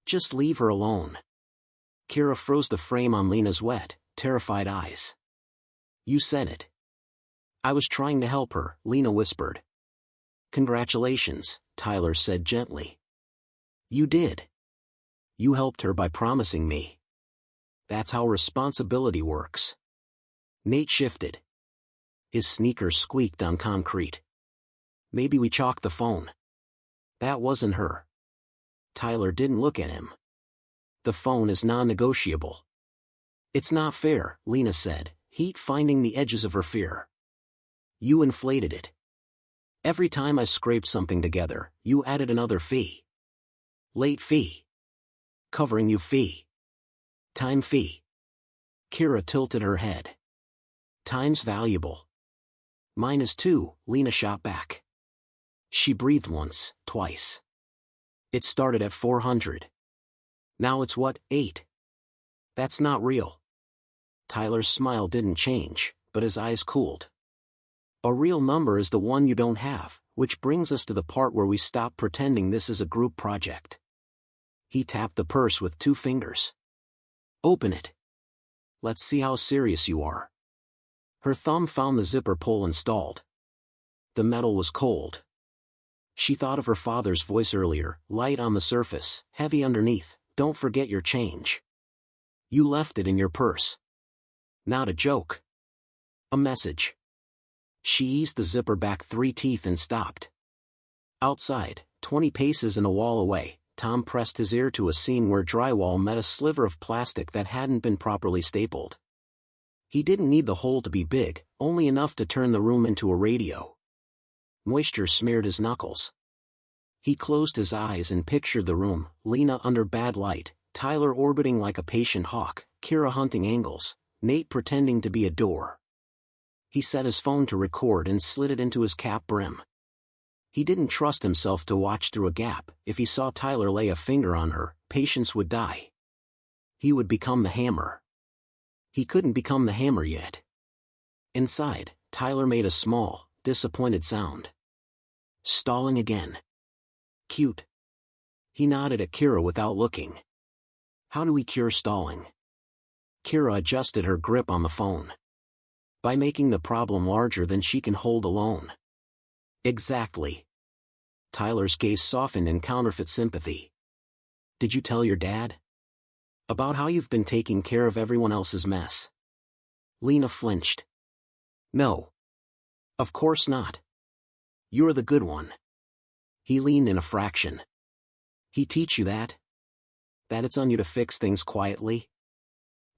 Just leave her alone." Kira froze the frame on Lena's wet, terrified eyes. "You said it." "I was trying to help her," Lena whispered. "Congratulations," Tyler said gently. "You did. You helped her by promising me. That's how responsibility works." Nate shifted. His sneakers squeaked on concrete. "Maybe we chalked the phone." "That wasn't her." Tyler didn't look at him. "The phone is non-negotiable." "It's not fair," Lena said, heat finding the edges of her fear. "You inflated it. Every time I scraped something together, you added another fee. Late fee. Covering you fee. Time fee." Kira tilted her head. "Time's valuable." "Mine is too," Lena shot back. She breathed once, twice. "It started at 400. Now it's what, 8? That's not real." Tyler's smile didn't change, but his eyes cooled. "A real number is the one you don't have, which brings us to the part where we stop pretending this is a group project." He tapped the purse with 2 fingers. "Open it. Let's see how serious you are." Her thumb found the zipper pull installed. The metal was cold. She thought of her father's voice earlier, light on the surface, heavy underneath. "Don't forget your change. You left it in your purse." Not a joke. A message. She eased the zipper back 3 teeth and stopped. Outside, 20 paces and a wall away, Tom pressed his ear to a scene where drywall met a sliver of plastic that hadn't been properly stapled. He didn't need the hole to be big, only enough to turn the room into a radio. Moisture smeared his knuckles. He closed his eyes and pictured the room, Lena under bad light, Tyler orbiting like a patient hawk, Kira hunting angles, Nate pretending to be a door. He set his phone to record and slid it into his cap brim. He didn't trust himself to watch through a gap. If he saw Tyler lay a finger on her, Patience would die. He would become the hammer. He couldn't become the hammer yet. Inside, Tyler made a small, disappointed sound. Stalling again. Cute. He nodded at Kira without looking. How do we cure stalling? Kira adjusted her grip on the phone. By making the problem larger than she can hold alone. Exactly. Tyler's gaze softened in counterfeit sympathy. Did you tell your dad? About how you've been taking care of everyone else's mess? Lena flinched. No. Of course not. You're the good one. He leaned in a fraction. He teach you that? That it's on you to fix things quietly?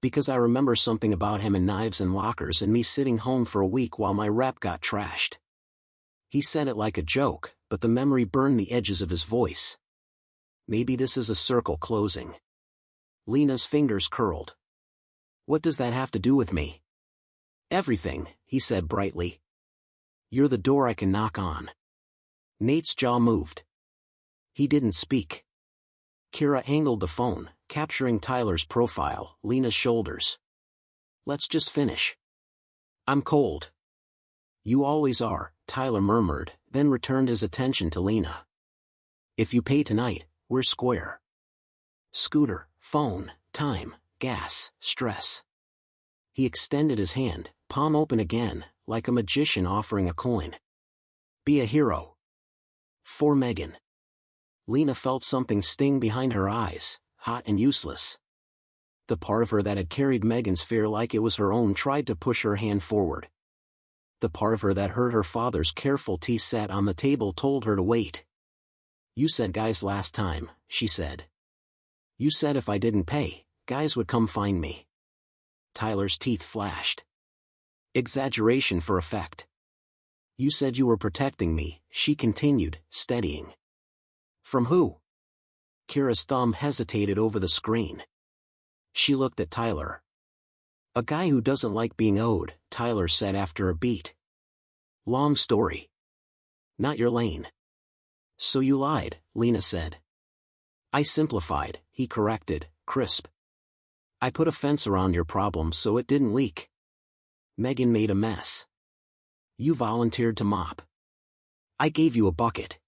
Because I remember something about him and knives and lockers and me sitting home for a week while my rep got trashed. He said it like a joke, but the memory burned the edges of his voice. Maybe this is a circle closing. Lena's fingers curled. What does that have to do with me? Everything, he said brightly. You're the door I can knock on. Nate's jaw moved. He didn't speak. Kira angled the phone, capturing Tyler's profile, Lena's shoulders. Let's just finish. I'm cold. You always are, Tyler murmured, then returned his attention to Lena. If you pay tonight, we're square. Scooter, phone, time, gas, stress. He extended his hand, palm open again, like a magician offering a coin. Be a hero. For Megan. Lena felt something sting behind her eyes, hot and useless. The part of her that had carried Megan's fear like it was her own tried to push her hand forward. The part of her that heard her father's careful tea set on the table told her to wait. You said guys last time, she said. You said if I didn't pay, guys would come find me. Tyler's teeth flashed. Exaggeration for effect. You said you were protecting me, she continued, steadying. From who? Kira's thumb hesitated over the screen. She looked at Tyler. A guy who doesn't like being owed, Tyler said after a beat. Long story. Not your lane. So you lied, Lena said. I simplified, he corrected, crisp. I put a fence around your problem so it didn't leak. Megan made a mess. You volunteered to mop. I gave you a bucket.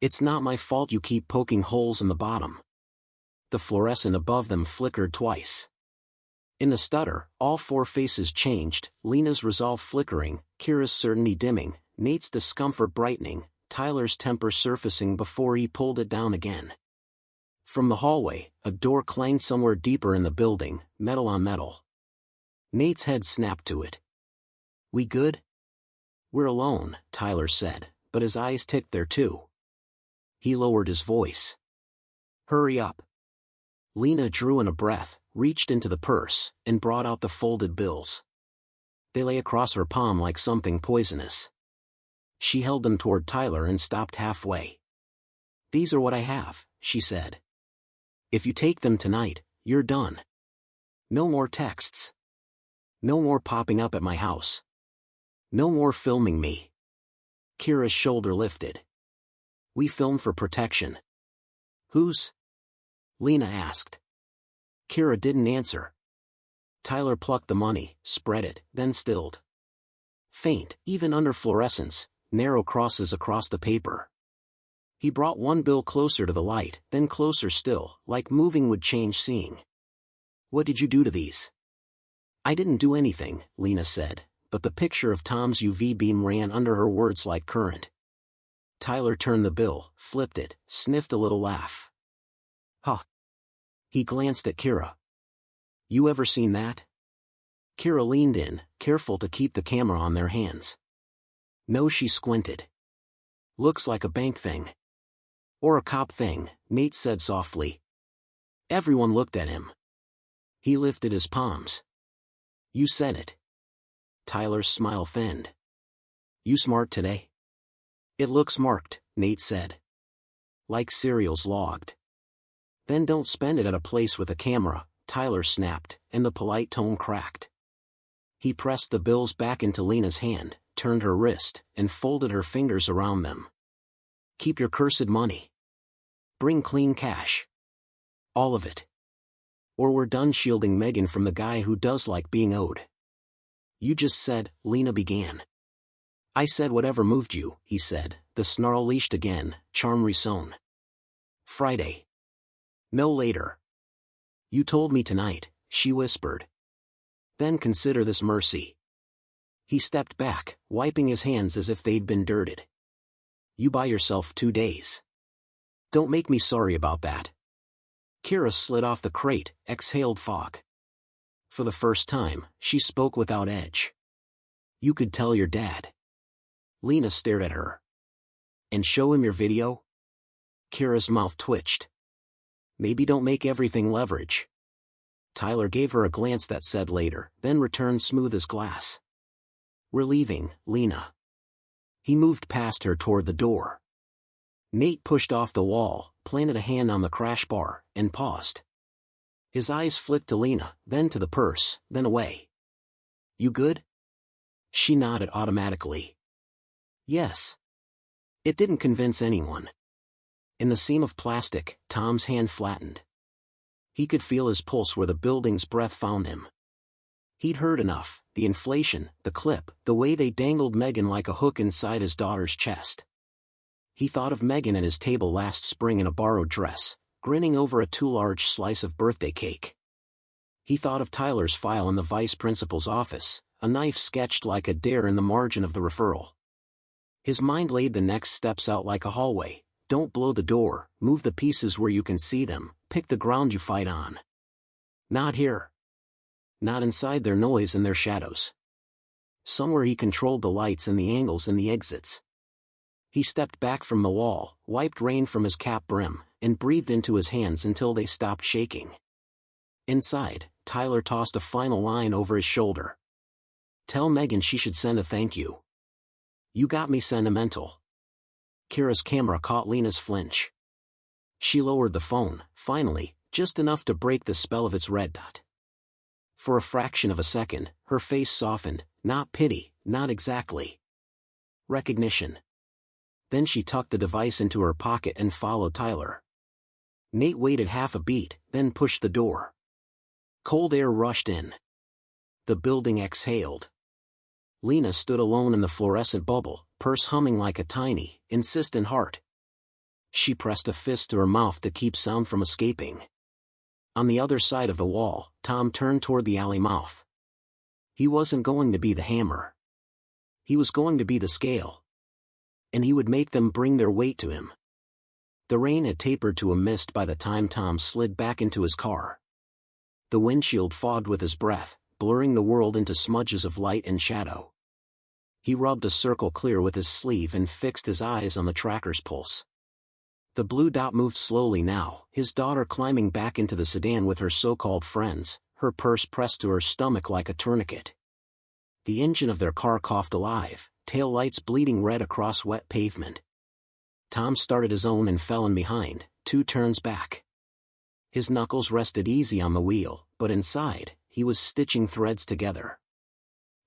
It's not my fault you keep poking holes in the bottom. The fluorescent above them flickered twice. In the stutter, all four faces changed, Lena's resolve flickering, Kira's certainty dimming, Nate's discomfort brightening, Tyler's temper surfacing before he pulled it down again. From the hallway, a door clanged somewhere deeper in the building, metal on metal. Nate's head snapped to it. We good? We're alone, Tyler said, but his eyes ticked there too. He lowered his voice. Hurry up. Lena drew in a breath, reached into the purse, and brought out the folded bills. They lay across her palm like something poisonous. She held them toward Tyler and stopped halfway. These are what I have, she said. If you take them tonight, you're done. No more texts. No more popping up at my house. No more filming me. Kira's shoulder lifted. We film for protection. Whose? Lena asked. Kira didn't answer. Tyler plucked the money, spread it, then stilled. Faint, even under fluorescence, narrow crosses across the paper. He brought one bill closer to the light, then closer still, like moving would change seeing. What did you do to these? I didn't do anything, Lena said, but the picture of Tom's UV beam ran under her words like current. Tyler turned the bill, flipped it, sniffed a little laugh. Huh. He glanced at Kira. You ever seen that? Kira leaned in, careful to keep the camera on their hands. No, she squinted. Looks like a bank thing. Or a cop thing, Nate said softly. Everyone looked at him. He lifted his palms. You said it. Tyler's smile thinned. You smart today? It looks marked, Nate said. Like cereals logged. Then don't spend it at a place with a camera, Tyler snapped, and the polite tone cracked. He pressed the bills back into Lena's hand, turned her wrist, and folded her fingers around them. Keep your cursed money. Bring clean cash. All of it. Or we're done shielding Megan from the guy who does like being owed. You just said, Lena began. I said whatever moved you, he said, the snarl leashed again, charm resown. Friday. No later. You told me tonight, she whispered. Then consider this mercy. He stepped back, wiping his hands as if they'd been dirted. You buy yourself 2 days. Don't make me sorry about that. Kira slid off the crate, exhaled fog. For the first time, she spoke without edge. You could tell your dad. Lena stared at her. And show him your video? Kira's mouth twitched. Maybe don't make everything leverage. Tyler gave her a glance that said later, then returned smooth as glass. We're leaving, Lena. He moved past her toward the door. Nate pushed off the wall, planted a hand on the crash bar, and paused. His eyes flicked to Lena, then to the purse, then away. You good? She nodded automatically. Yes. It didn't convince anyone. In the seam of plastic, Tom's hand flattened. He could feel his pulse where the building's breath found him. He'd heard enough, the inflation, the clip, the way they dangled Megan like a hook inside his daughter's chest. He thought of Megan at his table last spring in a borrowed dress, grinning over a too large slice of birthday cake. He thought of Tyler's file in the vice principal's office, a knife sketched like a dare in the margin of the referral. His mind laid the next steps out like a hallway. Don't blow the door, move the pieces where you can see them, pick the ground you fight on. Not here. Not inside their noise and their shadows. Somewhere he controlled the lights and the angles and the exits. He stepped back from the wall, wiped rain from his cap brim, and breathed into his hands until they stopped shaking. Inside, Tyler tossed a final line over his shoulder. Tell Megan she should send a thank you. You got me sentimental. Kira's camera caught Lena's flinch. She lowered the phone, finally, just enough to break the spell of its red dot. For a fraction of a second, her face softened, not pity, not exactly. Recognition. Then she tucked the device into her pocket and followed Tyler. Nate waited half a beat, then pushed the door. Cold air rushed in. The building exhaled. Lena stood alone in the fluorescent bubble, purse humming like a tiny, insistent heart. She pressed a fist to her mouth to keep sound from escaping. On the other side of the wall, Tom turned toward the alley mouth. He wasn't going to be the hammer. He was going to be the scale. And he would make them bring their weight to him. The rain had tapered to a mist by the time Tom slid back into his car. The windshield fogged with his breath, blurring the world into smudges of light and shadow. He rubbed a circle clear with his sleeve and fixed his eyes on the tracker's pulse. The blue dot moved slowly now, his daughter climbing back into the sedan with her so-called friends, her purse pressed to her stomach like a tourniquet. The engine of their car coughed alive, tail lights bleeding red across wet pavement. Tom started his own and fell in behind, 2 turns back. His knuckles rested easy on the wheel, but inside, he was stitching threads together.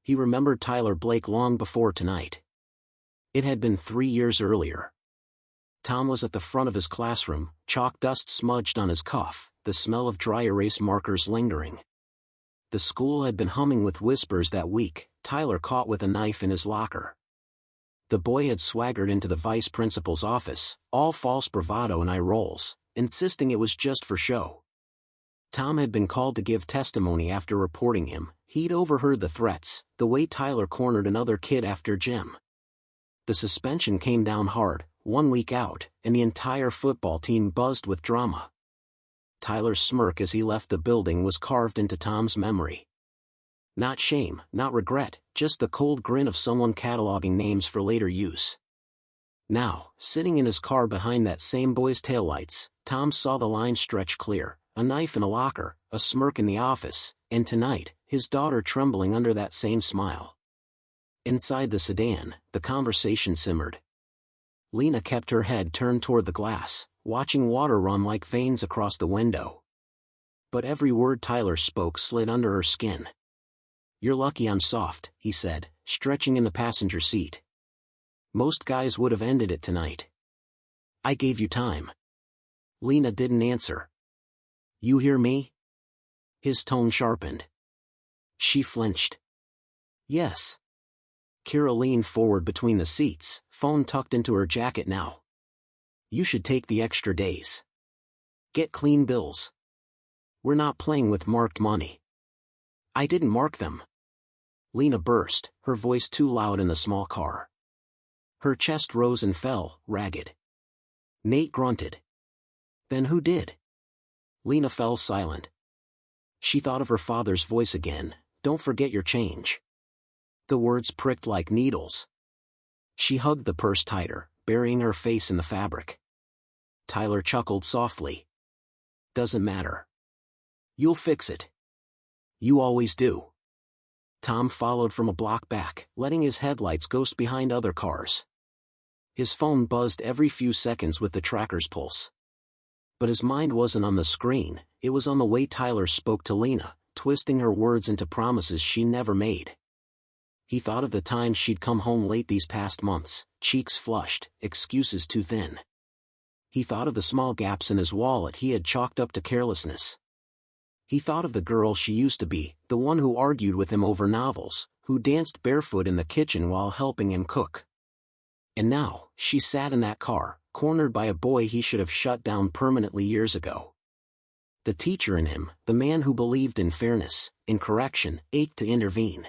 He remembered Tyler Blake long before tonight. It had been 3 years earlier. Tom was at the front of his classroom, chalk dust smudged on his cuff, the smell of dry erase markers lingering. The school had been humming with whispers that week, Tyler caught with a knife in his locker. The boy had swaggered into the vice principal's office, all false bravado and eye rolls, insisting it was just for show. Tom had been called to give testimony after reporting him. He'd overheard the threats, the way Tyler cornered another kid after gym. The suspension came down hard, 1 week out, and the entire football team buzzed with drama. Tyler's smirk as he left the building was carved into Tom's memory. Not shame, not regret, just the cold grin of someone cataloging names for later use. Now, sitting in his car behind that same boy's taillights, Tom saw the line stretch clear, a knife in a locker, a smirk in the office, and tonight, his daughter trembling under that same smile. Inside the sedan, the conversation simmered. Lena kept her head turned toward the glass, watching water run like veins across the window. But every word Tyler spoke slid under her skin. "You're lucky I'm soft," he said, stretching in the passenger seat. "Most guys would have ended it tonight. I gave you time." Lena didn't answer. "You hear me?" His tone sharpened. She flinched. "Yes." Kira leaned forward between the seats, phone tucked into her jacket now. "You should take the extra days. Get clean bills. We're not playing with marked money." "I didn't mark them." Lena burst, her voice too loud in the small car. Her chest rose and fell, ragged. Nate grunted. "Then who did?" Lena fell silent. She thought of her father's voice again, "Don't forget your change." The words pricked like needles. She hugged the purse tighter, burying her face in the fabric. Tyler chuckled softly. "Doesn't matter. You'll fix it. You always do." Tom followed from a block back, letting his headlights ghost behind other cars. His phone buzzed every few seconds with the tracker's pulse. But his mind wasn't on the screen, it was on the way Tyler spoke to Lena, twisting her words into promises she never made. He thought of the times she'd come home late these past months, cheeks flushed, excuses too thin. He thought of the small gaps in his wallet he had chalked up to carelessness. He thought of the girl she used to be, the one who argued with him over novels, who danced barefoot in the kitchen while helping him cook. And now, she sat in that car, cornered by a boy he should have shut down permanently years ago. The teacher in him, the man who believed in fairness, in correction, ached to intervene.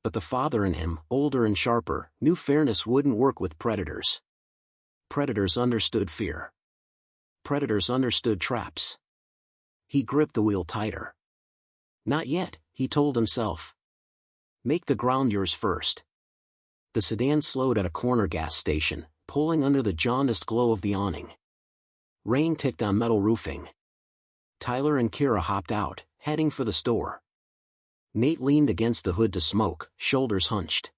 But the father in him, older and sharper, knew fairness wouldn't work with predators. Predators understood fear. Predators understood traps. He gripped the wheel tighter. "Not yet," he told himself. "Make the ground yours first." The sedan slowed at a corner gas station, pulling under the jaundiced glow of the awning. Rain ticked on metal roofing. Tyler and Kira hopped out, heading for the store. Nate leaned against the hood to smoke, shoulders hunched.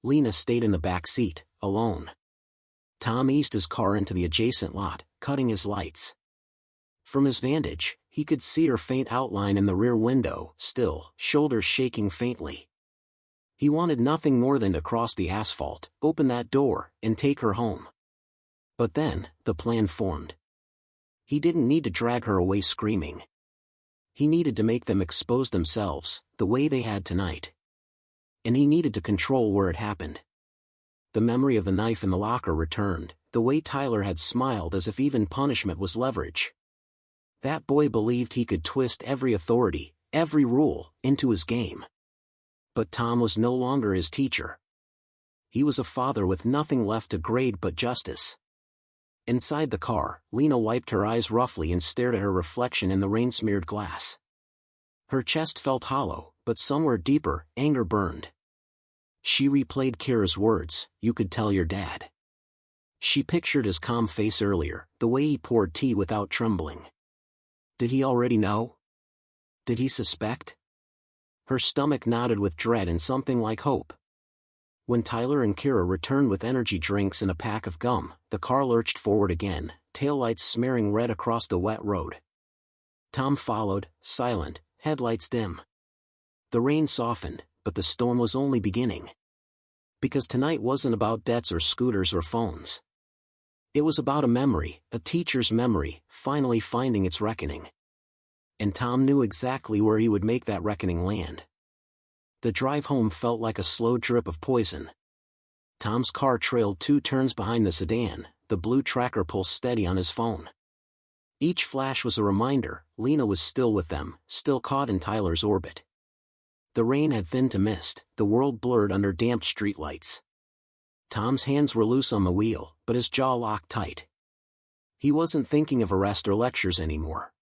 Lena stayed in the back seat, alone. Tom eased his car into the adjacent lot, cutting his lights. From his vantage, he could see her faint outline in the rear window, still, shoulders shaking faintly. He wanted nothing more than to cross the asphalt, open that door, and take her home. But then, the plan formed. He didn't need to drag her away screaming. He needed to make them expose themselves, the way they had tonight. And he needed to control where it happened. The memory of the knife in the locker returned, the way Tyler had smiled as if even punishment was leverage. That boy believed he could twist every authority, every rule, into his game. But Tom was no longer his teacher. He was a father with nothing left to grade but justice. Inside the car, Lena wiped her eyes roughly and stared at her reflection in the rain-smeared glass. Her chest felt hollow, but somewhere deeper, anger burned. She replayed Kira's words, "You could tell your dad." She pictured his calm face earlier, the way he poured tea without trembling. Did he already know? Did he suspect? Her stomach knotted with dread and something like hope. When Tyler and Kira returned with energy drinks and a pack of gum, the car lurched forward again, taillights smearing red across the wet road. Tom followed, silent, headlights dim. The rain softened, but the storm was only beginning. Because tonight wasn't about debts or scooters or phones. It was about a memory, a teacher's memory, finally finding its reckoning. And Tom knew exactly where he would make that reckoning land. The drive home felt like a slow drip of poison. Tom's car trailed 2 turns behind the sedan, the blue tracker pulsed steady on his phone. Each flash was a reminder, Lena was still with them, still caught in Tyler's orbit. The rain had thinned to mist, the world blurred under damped streetlights. Tom's hands were loose on the wheel, but his jaw locked tight. He wasn't thinking of arrest or lectures anymore.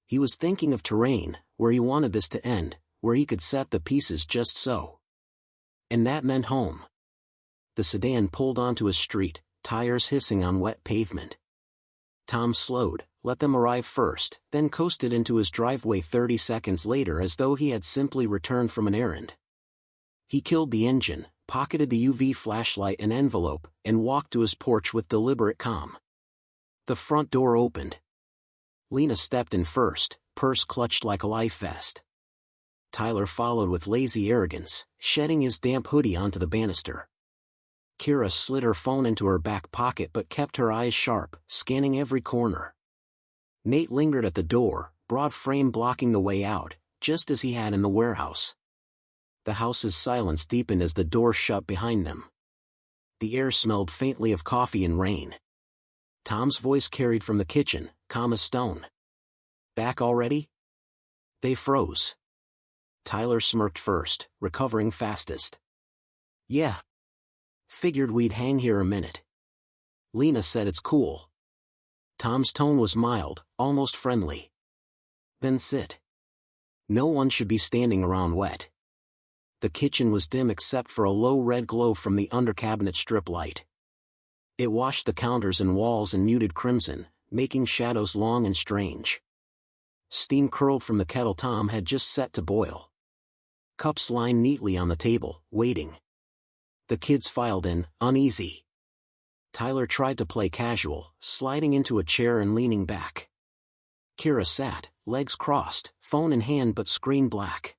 He was thinking of terrain, where he wanted this to end, where he could set the pieces just so. And that meant home. The sedan pulled onto a street, tires hissing on wet pavement. Tom slowed, let them arrive first, then coasted into his driveway 30 seconds later as though he had simply returned from an errand. He killed the engine, pocketed the UV flashlight and envelope, and walked to his porch with deliberate calm. The front door opened. Lena stepped in first, purse clutched like a life vest. Tyler followed with lazy arrogance, shedding his damp hoodie onto the banister. Kira slid her phone into her back pocket but kept her eyes sharp, scanning every corner. Nate lingered at the door, broad frame blocking the way out, just as he had in the warehouse. The house's silence deepened as the door shut behind them. The air smelled faintly of coffee and rain. Tom's voice carried from the kitchen, calm as stone. "Back already?" They froze. Tyler smirked first, recovering fastest. "Yeah. Figured we'd hang here a minute." Lena said it's cool. Tom's tone was mild, almost friendly. "Then sit. No one should be standing around wet." The kitchen was dim except for a low red glow from the under-cabinet strip light. It washed the counters and walls in muted crimson, making shadows long and strange. Steam curled from the kettle Tom had just set to boil. Cups lined neatly on the table, waiting. The kids filed in, uneasy. Tyler tried to play casual, sliding into a chair and leaning back. Kira sat, legs crossed, phone in hand but screen black.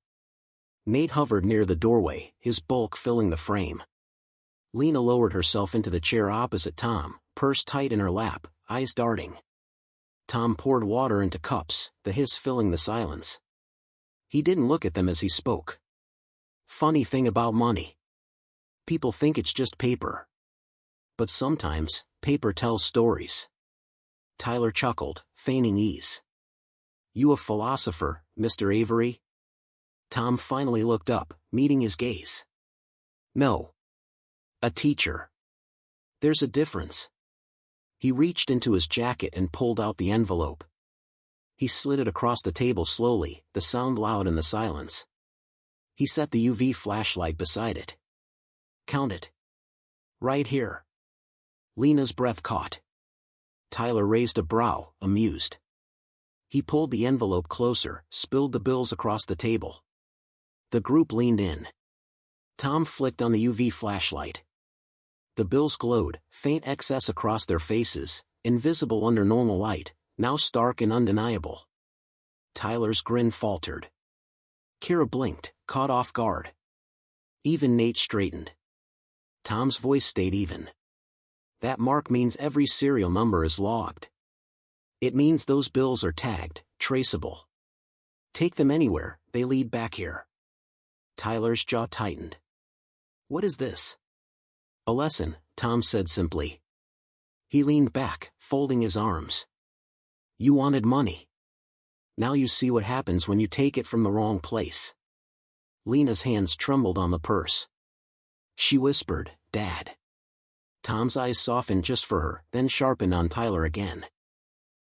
Nate hovered near the doorway, his bulk filling the frame. Lena lowered herself into the chair opposite Tom, purse tight in her lap, eyes darting. Tom poured water into cups, the hiss filling the silence. He didn't look at them as he spoke. "Funny thing about money. People think it's just paper. But sometimes, paper tells stories." Tyler chuckled, feigning ease. "You a philosopher, Mr. Avery?" Tom finally looked up, meeting his gaze. "No. A teacher. There's a difference." He reached into his jacket and pulled out the envelope. He slid it across the table slowly, the sound loud in the silence. He set the UV flashlight beside it. "Count it. Right here." Lena's breath caught. Tyler raised a brow, amused. He pulled the envelope closer, spilled the bills across the table. The group leaned in. Tom flicked on the UV flashlight. The bills glowed, faint excess across their faces, invisible under normal light, now stark and undeniable. Tyler's grin faltered. Kira blinked, caught off guard. Even Nate straightened. Tom's voice stayed even. "That mark means every serial number is logged. It means those bills are tagged, traceable. Take them anywhere, they lead back here." Tyler's jaw tightened. "What is this?" "A lesson," Tom said simply. He leaned back, folding his arms. "You wanted money. Now you see what happens when you take it from the wrong place." Lena's hands trembled on the purse. She whispered, "Dad." Tom's eyes softened just for her, then sharpened on Tyler again.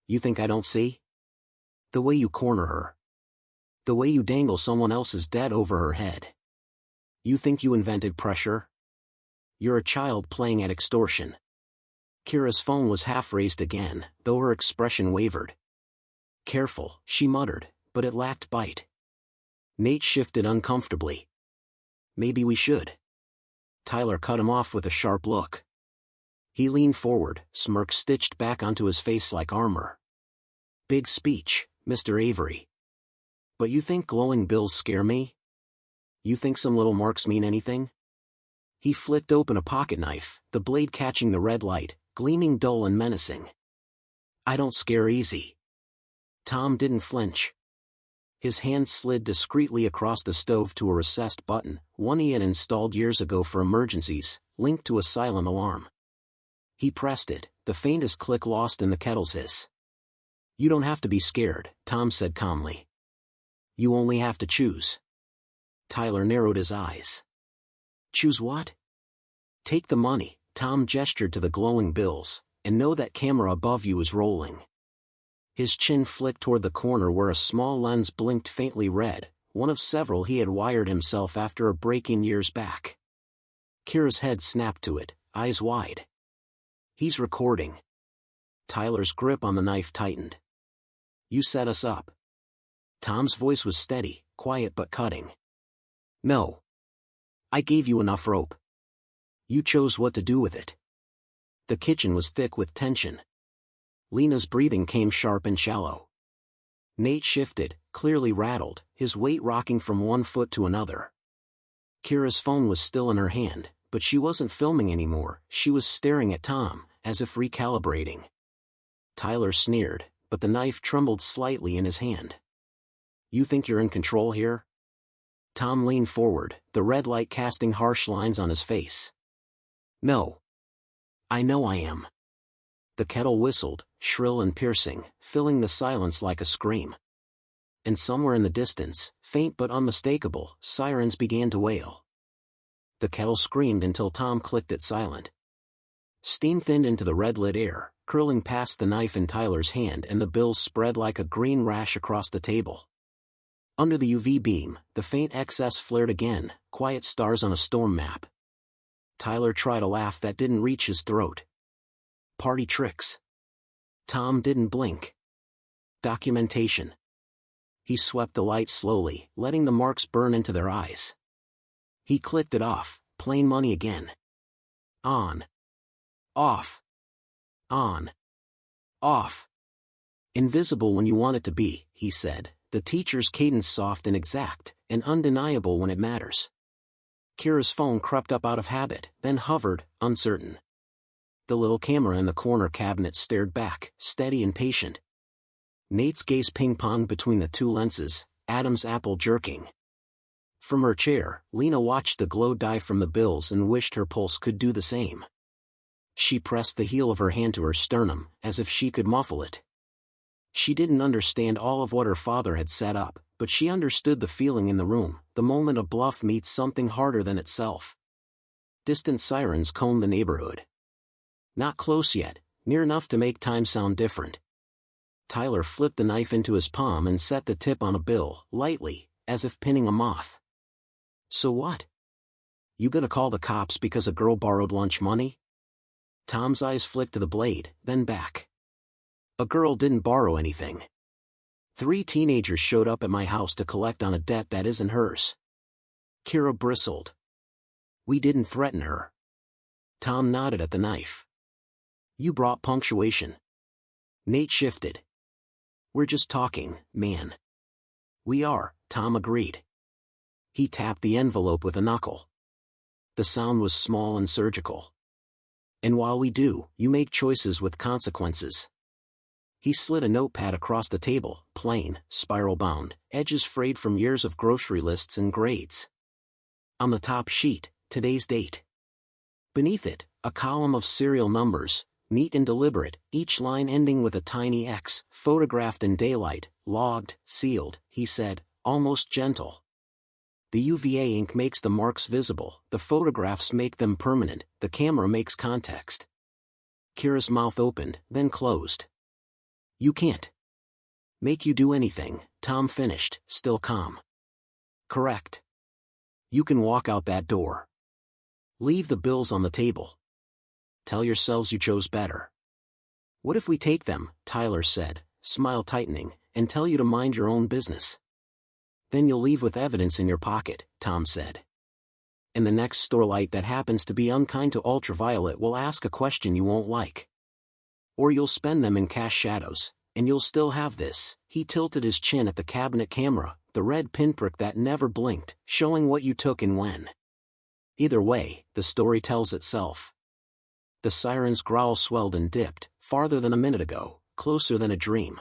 "You think I don't see? The way you corner her. The way you dangle someone else's debt over her head. You think you invented pressure? You're a child playing at extortion." Kira's phone was half raised again, though her expression wavered. "Careful," she muttered, but it lacked bite. Nate shifted uncomfortably. "Maybe we should." Tyler cut him off with a sharp look. He leaned forward, smirk stitched back onto his face like armor. "Big speech, Mr. Avery. But you think glowing bills scare me? You think some little marks mean anything?" He flicked open a pocket knife, the blade catching the red light, gleaming dull and menacing. "I don't scare easy." Tom didn't flinch. His hand slid discreetly across the stove to a recessed button, one he had installed years ago for emergencies, linked to a silent alarm. He pressed it, the faintest click lost in the kettle's hiss. "You don't have to be scared," Tom said calmly. "You only have to choose." Tyler narrowed his eyes. "Choose what?" "Take the money," Tom gestured to the glowing bills, "and know that camera above you is rolling." His chin flicked toward the corner where a small lens blinked faintly red, one of several he had wired himself after a break-in years back. Kira's head snapped to it, eyes wide. "He's recording." Tyler's grip on the knife tightened. "You set us up." Tom's voice was steady, quiet but cutting. "No. I gave you enough rope. You chose what to do with it. The kitchen was thick with tension. Lena's breathing came sharp and shallow. Nate shifted, clearly rattled, his weight rocking from one foot to another. Kira's phone was still in her hand, but she wasn't filming anymore. She was staring at Tom, as if recalibrating. Tyler sneered, but the knife trembled slightly in his hand. You think you're in control here? Tom leaned forward, the red light casting harsh lines on his face. No. I know I am. The kettle whistled, shrill and piercing, filling the silence like a scream. And somewhere in the distance, faint but unmistakable, sirens began to wail. The kettle screamed until Tom clicked it silent. Steam thinned into the red-lit air, curling past the knife in Tyler's hand, and the bills spread like a green rash across the table. Under the UV beam, the faint excess flared again, quiet stars on a storm map. Tyler tried a laugh that didn't reach his throat. Party tricks. Tom didn't blink. Documentation. He swept the light slowly, letting the marks burn into their eyes. He clicked it off, plain money again. On. Off. On. Off. Invisible when you want it to be, he said, the teacher's cadence soft and exact, and undeniable when it matters. Kira's phone crept up out of habit, then hovered, uncertain. The little camera in the corner cabinet stared back, steady and patient. Nate's gaze ping-ponged between the two lenses, Adam's apple jerking. From her chair, Lena watched the glow die from the bills and wished her pulse could do the same. She pressed the heel of her hand to her sternum, as if she could muffle it. She didn't understand all of what her father had set up, but she understood the feeling in the room, the moment a bluff meets something harder than itself. Distant sirens combed the neighborhood. Not close yet, near enough to make time sound different. Tyler flipped the knife into his palm and set the tip on a bill, lightly, as if pinning a moth. So what? You gonna call the cops because a girl borrowed lunch money? Tom's eyes flicked to the blade, then back. A girl didn't borrow anything. 3 teenagers showed up at my house to collect on a debt that isn't hers. Kira bristled. We didn't threaten her. Tom nodded at the knife. You brought punctuation. Nate shifted. We're just talking, man. We are, Tom agreed. He tapped the envelope with a knuckle. The sound was small and surgical. And while we do, you make choices with consequences. He slid a notepad across the table, plain, spiral-bound, edges frayed from years of grocery lists and grades. On the top sheet, today's date. Beneath it, a column of serial numbers, neat and deliberate, each line ending with a tiny X, photographed in daylight, logged, sealed, he said, almost gentle. The UVA ink makes the marks visible, the photographs make them permanent, the camera makes context. Kira's mouth opened, then closed. You can't make you do anything, Tom finished, still calm. Correct. You can walk out that door. Leave the bills on the table. Tell yourselves you chose better. What if we take them, Tyler said, smile tightening, and tell you to mind your own business? Then you'll leave with evidence in your pocket, Tom said. And the next starlight that happens to be unkind to Ultraviolet will ask a question you won't like. Or you'll spend them in cash shadows, and you'll still have this. He tilted his chin at the cabinet camera, the red pinprick that never blinked, showing what you took and when. Either way, the story tells itself. The siren's growl swelled and dipped, farther than a minute ago, closer than a dream.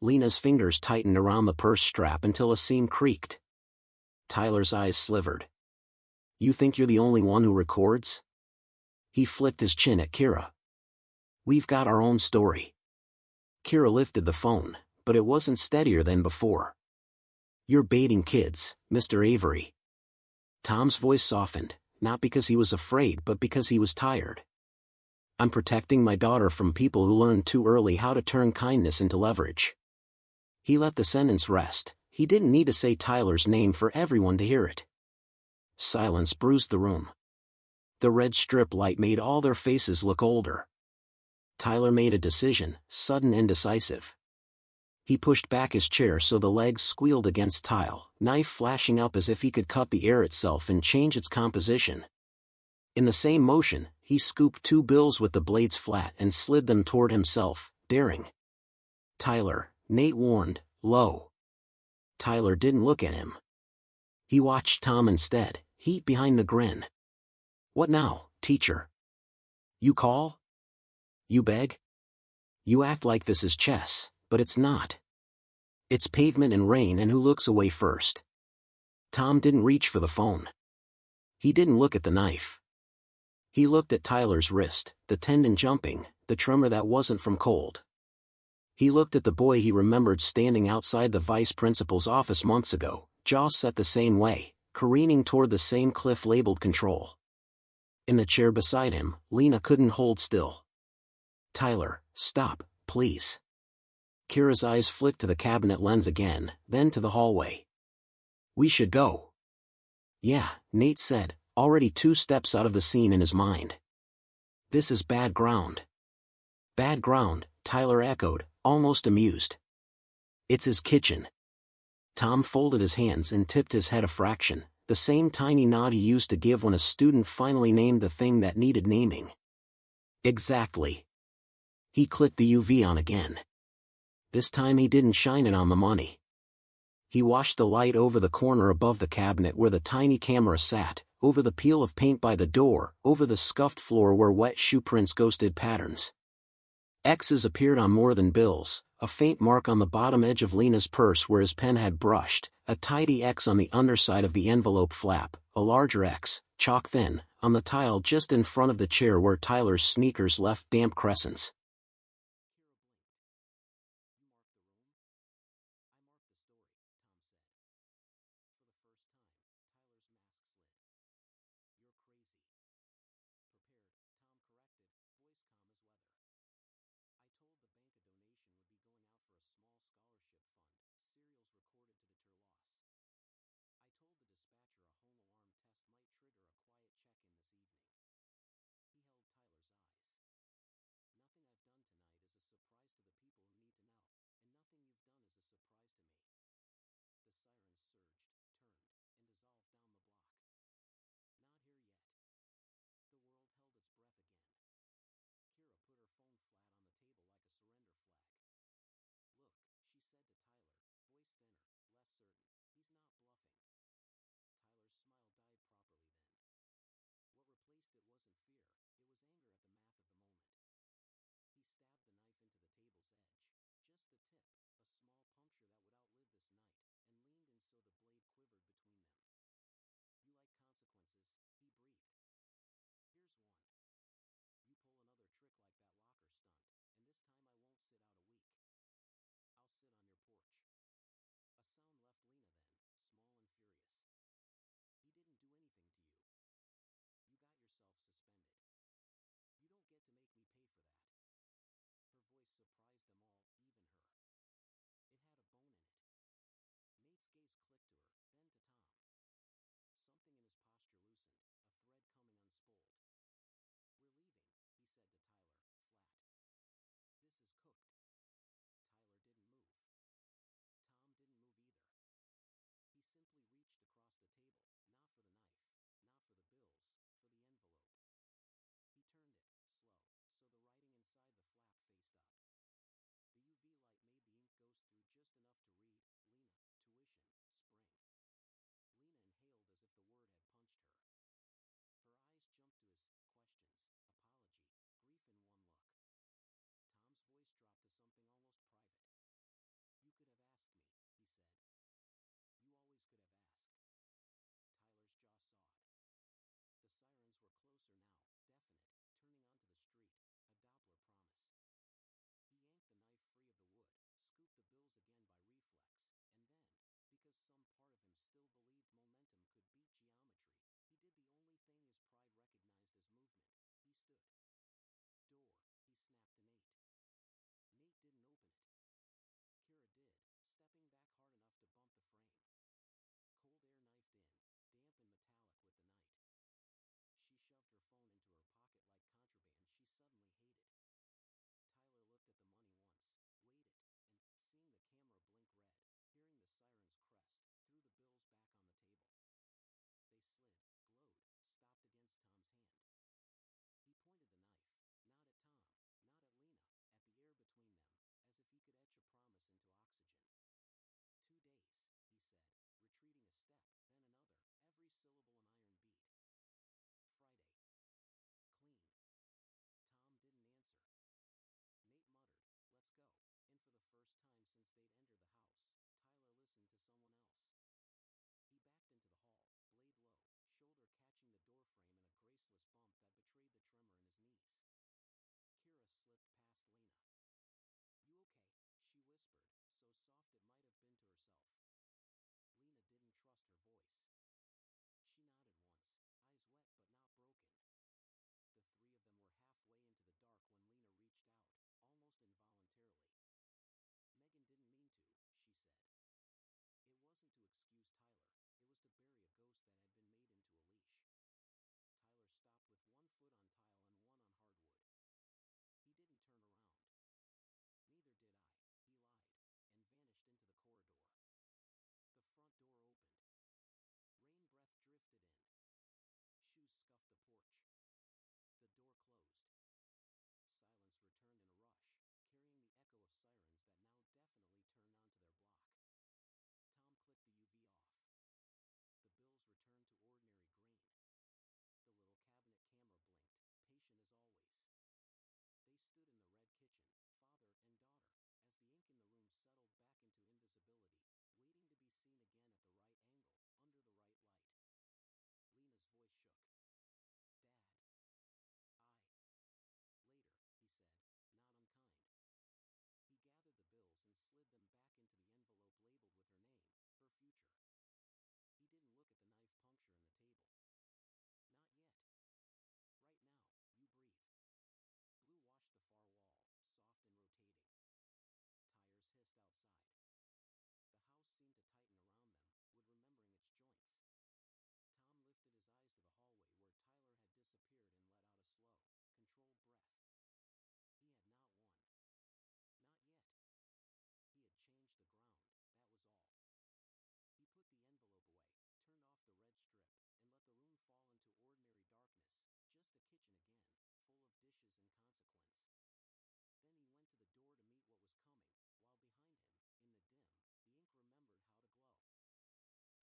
Lena's fingers tightened around the purse strap until a seam creaked. Tyler's eyes slivered. You think you're the only one who records? He flicked his chin at Kira. We've got our own story. Kira lifted the phone, but it wasn't steadier than before. You're baiting kids, Mr. Avery. Tom's voice softened, not because he was afraid but because he was tired. I'm protecting my daughter from people who learn too early how to turn kindness into leverage. He let the sentence rest. He didn't need to say Tyler's name for everyone to hear it. Silence bruised the room. The red strip light made all their faces look older. Tyler made a decision, sudden and decisive. He pushed back his chair so the legs squealed against tile, knife flashing up as if he could cut the air itself and change its composition. In the same motion, he scooped 2 bills with the blades flat and slid them toward himself, daring. "Tyler," Nate warned, low. Tyler didn't look at him. He watched Tom instead, heat behind the grin. "What now, teacher? You call? You beg? You act like this is chess, but it's not. It's pavement and rain and who looks away first." Tom didn't reach for the phone. He didn't look at the knife. He looked at Tyler's wrist, the tendon jumping, the tremor that wasn't from cold. He looked at the boy he remembered standing outside the vice principal's office months ago, jaw set the same way, careening toward the same cliff labeled control. In the chair beside him, Lena couldn't hold still. "Tyler, stop, please." Kira's eyes flicked to the cabinet lens again, then to the hallway. "We should go." "Yeah," Nate said, already 2 steps out of the scene in his mind. "This is bad ground." "Bad ground," Tyler echoed, almost amused. "It's his kitchen." Tom folded his hands and tipped his head a fraction, the same tiny nod he used to give when a student finally named the thing that needed naming. "Exactly." He clicked the UV on again. This time he didn't shine it on the money. He washed the light over the corner above the cabinet where the tiny camera sat, over the peel of paint by the door, over the scuffed floor where wet shoe prints ghosted patterns. X's appeared on more than bills, a faint mark on the bottom edge of Lena's purse where his pen had brushed, a tidy X on the underside of the envelope flap, a larger X, chalk thin, on the tile just in front of the chair where Tyler's sneakers left damp crescents.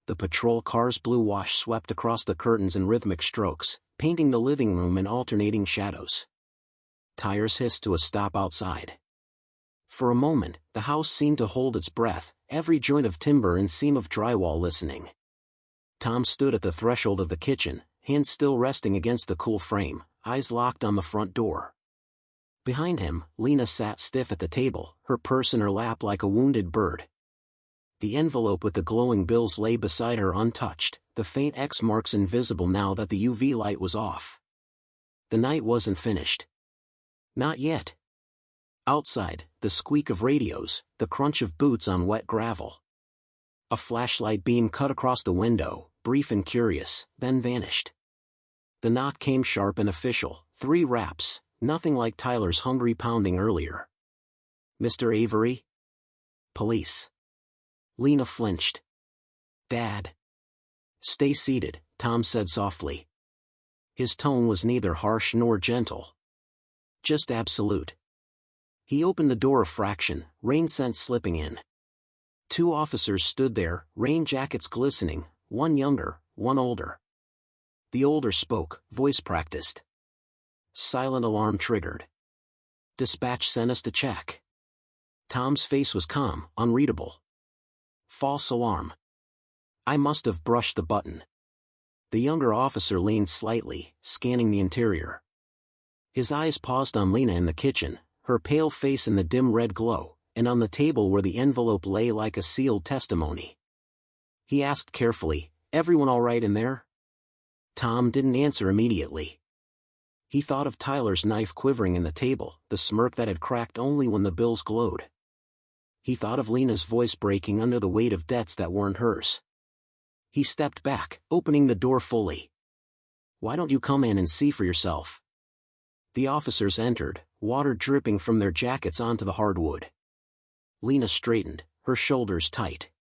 The patrol car's blue wash swept across the curtains in rhythmic strokes, painting the living room in alternating shadows. Tires hissed to a stop outside. For a moment, the house seemed to hold its breath, every joint of timber and seam of drywall listening. Tom stood at the threshold of the kitchen, hands still resting against the cool frame, eyes locked on the front door. Behind him, Lena sat stiff at the table, her purse in her lap like a wounded bird. The envelope with the glowing bills lay beside her untouched, the faint X marks invisible now that the UV light was off. The night wasn't finished. Not yet. Outside, the squeak of radios, the crunch of boots on wet gravel. A flashlight beam cut across the window, brief and curious, then vanished. The knock came sharp and official, 3 raps, nothing like Tyler's hungry pounding earlier. "Mr. Avery?" "Police." Lena flinched. "Dad." "Stay seated," Tom said softly. His tone was neither harsh nor gentle. Just absolute. He opened the door a fraction, rain scent slipping in. 2 officers stood there, rain jackets glistening, one younger, one older. The older spoke, voice practiced. Silent alarm triggered. "Dispatch sent us to check." Tom's face was calm, unreadable. "False alarm." "I must have brushed the button." The younger officer leaned slightly, scanning the interior. His eyes paused on Lena in the kitchen, her pale face in the dim red glow, and on the table where the envelope lay like a sealed testimony. He asked carefully, "Everyone all right in there?" Tom didn't answer immediately. He thought of Tyler's knife quivering in the table, the smirk that had cracked only when the bills glowed. He thought of Lena's voice breaking under the weight of debts that weren't hers. He stepped back, opening the door fully. "Why don't you come in and see for yourself?" The officers entered, water dripping from their jackets onto the hardwood. Lena straightened, her shoulders tight.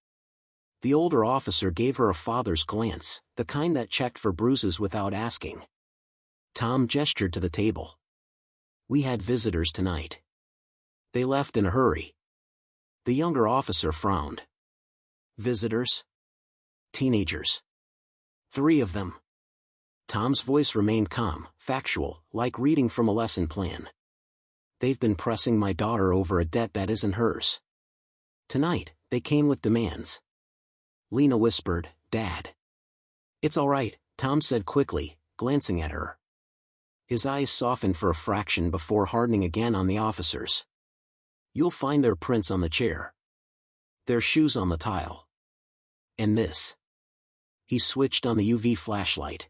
The older officer gave her a father's glance, the kind that checked for bruises without asking. Tom gestured to the table. "We had visitors tonight. They left in a hurry." The younger officer frowned. "Visitors?" "Teenagers. 3 of them." Tom's voice remained calm, factual, like reading from a lesson plan. "They've been pressing my daughter over a debt that isn't hers. Tonight, they came with demands." Lena whispered, "Dad." "It's all right," Tom said quickly, glancing at her. His eyes softened for a fraction before hardening again on the officers. "You'll find their prints on the chair. Their shoes on the tile. And this." He switched on the UV flashlight.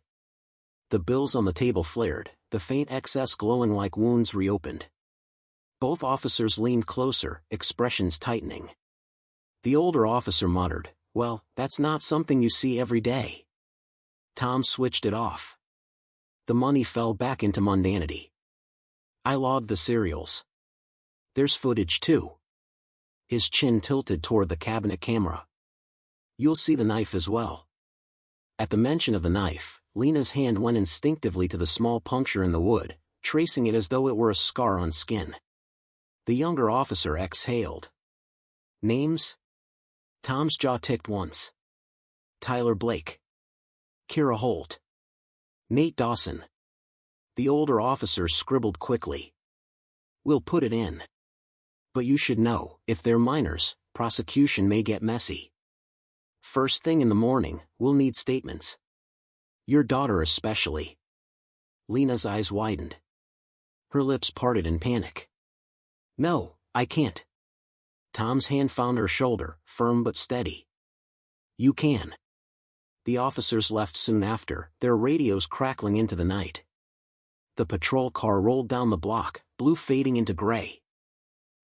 The bills on the table flared, the faint excess glowing like wounds reopened. Both officers leaned closer, expressions tightening. The older officer muttered, "Well, that's not something you see every day." Tom switched it off. The money fell back into mundanity. "I logged the serials. There's footage too." His chin tilted toward the cabinet camera. "You'll see the knife as well." At the mention of the knife, Lena's hand went instinctively to the small puncture in the wood, tracing it as though it were a scar on skin. The younger officer exhaled. "Names?" Tom's jaw ticked once. "Tyler Blake. Kira Holt. Nate Dawson." The older officer scribbled quickly. "We'll put it in. But you should know, if they're minors, prosecution may get messy. First thing in the morning, we'll need statements. Your daughter especially." Lena's eyes widened. Her lips parted in panic. "No, I can't." Tom's hand found her shoulder, firm but steady. "You can." The officers left soon after, their radios crackling into the night. The patrol car rolled down the block, blue fading into gray.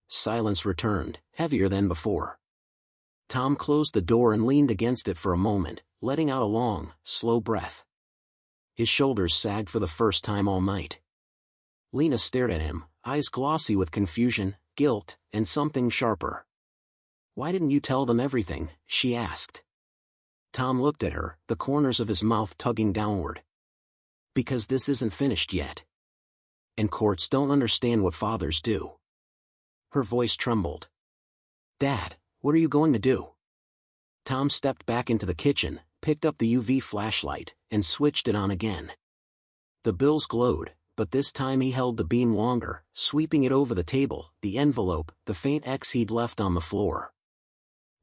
Silence returned, heavier than before. Tom closed the door and leaned against it for a moment, letting out a long, slow breath. His shoulders sagged for the first time all night. Lena stared at him, eyes glossy with confusion, guilt, and something sharper. "Why didn't you tell them everything?" she asked. Tom looked at her, the corners of his mouth tugging downward. "Because this isn't finished yet. And courts don't understand what fathers do." Her voice trembled. "Dad, what are you going to do?" Tom stepped back into the kitchen, picked up the UV flashlight, and switched it on again. The bills glowed, but this time he held the beam longer, sweeping it over the table, the envelope, the faint X he'd left on the floor.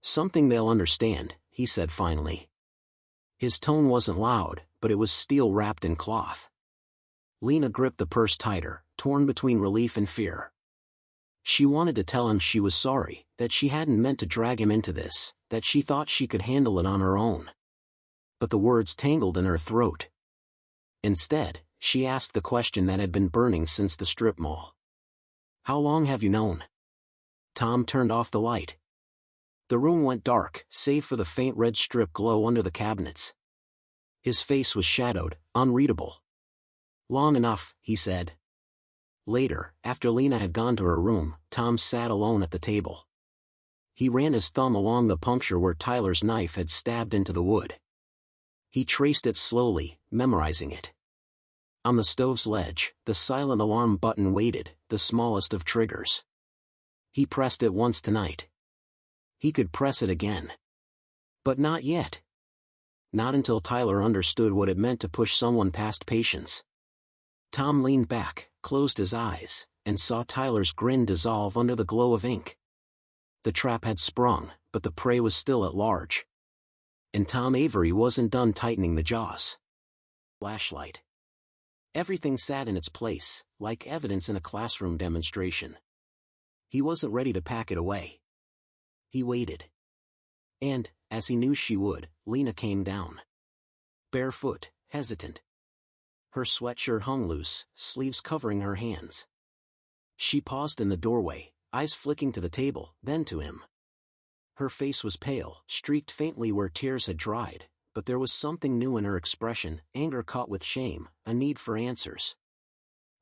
"Something they'll understand," he said finally. His tone wasn't loud, but it was steel wrapped in cloth. Lena gripped the purse tighter, torn between relief and fear. She wanted to tell him she was sorry, that she hadn't meant to drag him into this, that she thought she could handle it on her own. But the words tangled in her throat. Instead, she asked the question that had been burning since the strip mall. "How long have you known?" Tom turned off the light. The room went dark, save for the faint red strip glow under the cabinets. His face was shadowed, unreadable. "Long enough," he said. Later, after Lena had gone to her room, Tom sat alone at the table. He ran his thumb along the puncture where Tyler's knife had stabbed into the wood. He traced it slowly, memorizing it. On the stove's ledge, the silent alarm button waited, the smallest of triggers. He pressed it once tonight. He could press it again. But not yet. Not until Tyler understood what it meant to push someone past patience. Tom leaned back, closed his eyes, and saw Tyler's grin dissolve under the glow of ink. The trap had sprung, but the prey was still at large. And Tom Avery wasn't done tightening the jaws. Flashlight. Everything sat in its place, like evidence in a classroom demonstration. He wasn't ready to pack it away. He waited. And, as he knew she would, Lena came down. Barefoot, hesitant. Her sweatshirt hung loose, sleeves covering her hands. She paused in the doorway, eyes flicking to the table, then to him. Her face was pale, streaked faintly where tears had dried, but there was something new in her expression, anger caught with shame, a need for answers.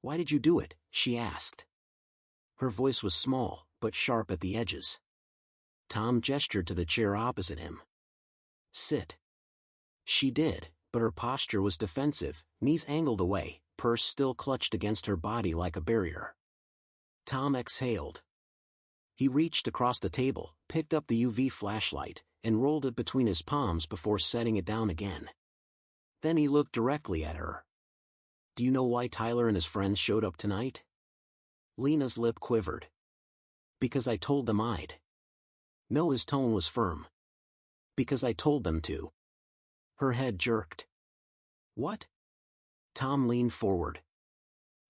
"Why did you do it?" she asked. Her voice was small, but sharp at the edges. Tom gestured to the chair opposite him. "Sit." She did, but her posture was defensive, knees angled away, purse still clutched against her body like a barrier. Tom exhaled. He reached across the table, picked up the UV flashlight, and rolled it between his palms before setting it down again. Then he looked directly at her. "Do you know why Tyler and his friends showed up tonight?" Lena's lip quivered. "Because I told them I'd." No, his tone was firm. "Because I told them to." Her head jerked. "What?" Tom leaned forward.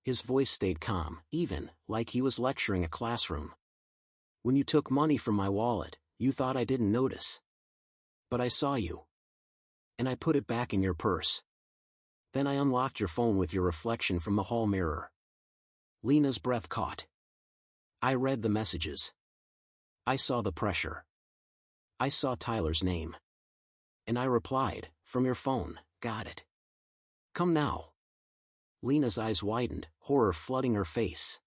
His voice stayed calm, even, like he was lecturing a classroom. "When you took money from my wallet, you thought I didn't notice. But I saw you. And I put it back in your purse. Then I unlocked your phone with your reflection from the hall mirror." Lena's breath caught. "I read the messages. I saw the pressure. I saw Tyler's name. And I replied, from your phone, got it. Come now." Lena's eyes widened, horror flooding her face.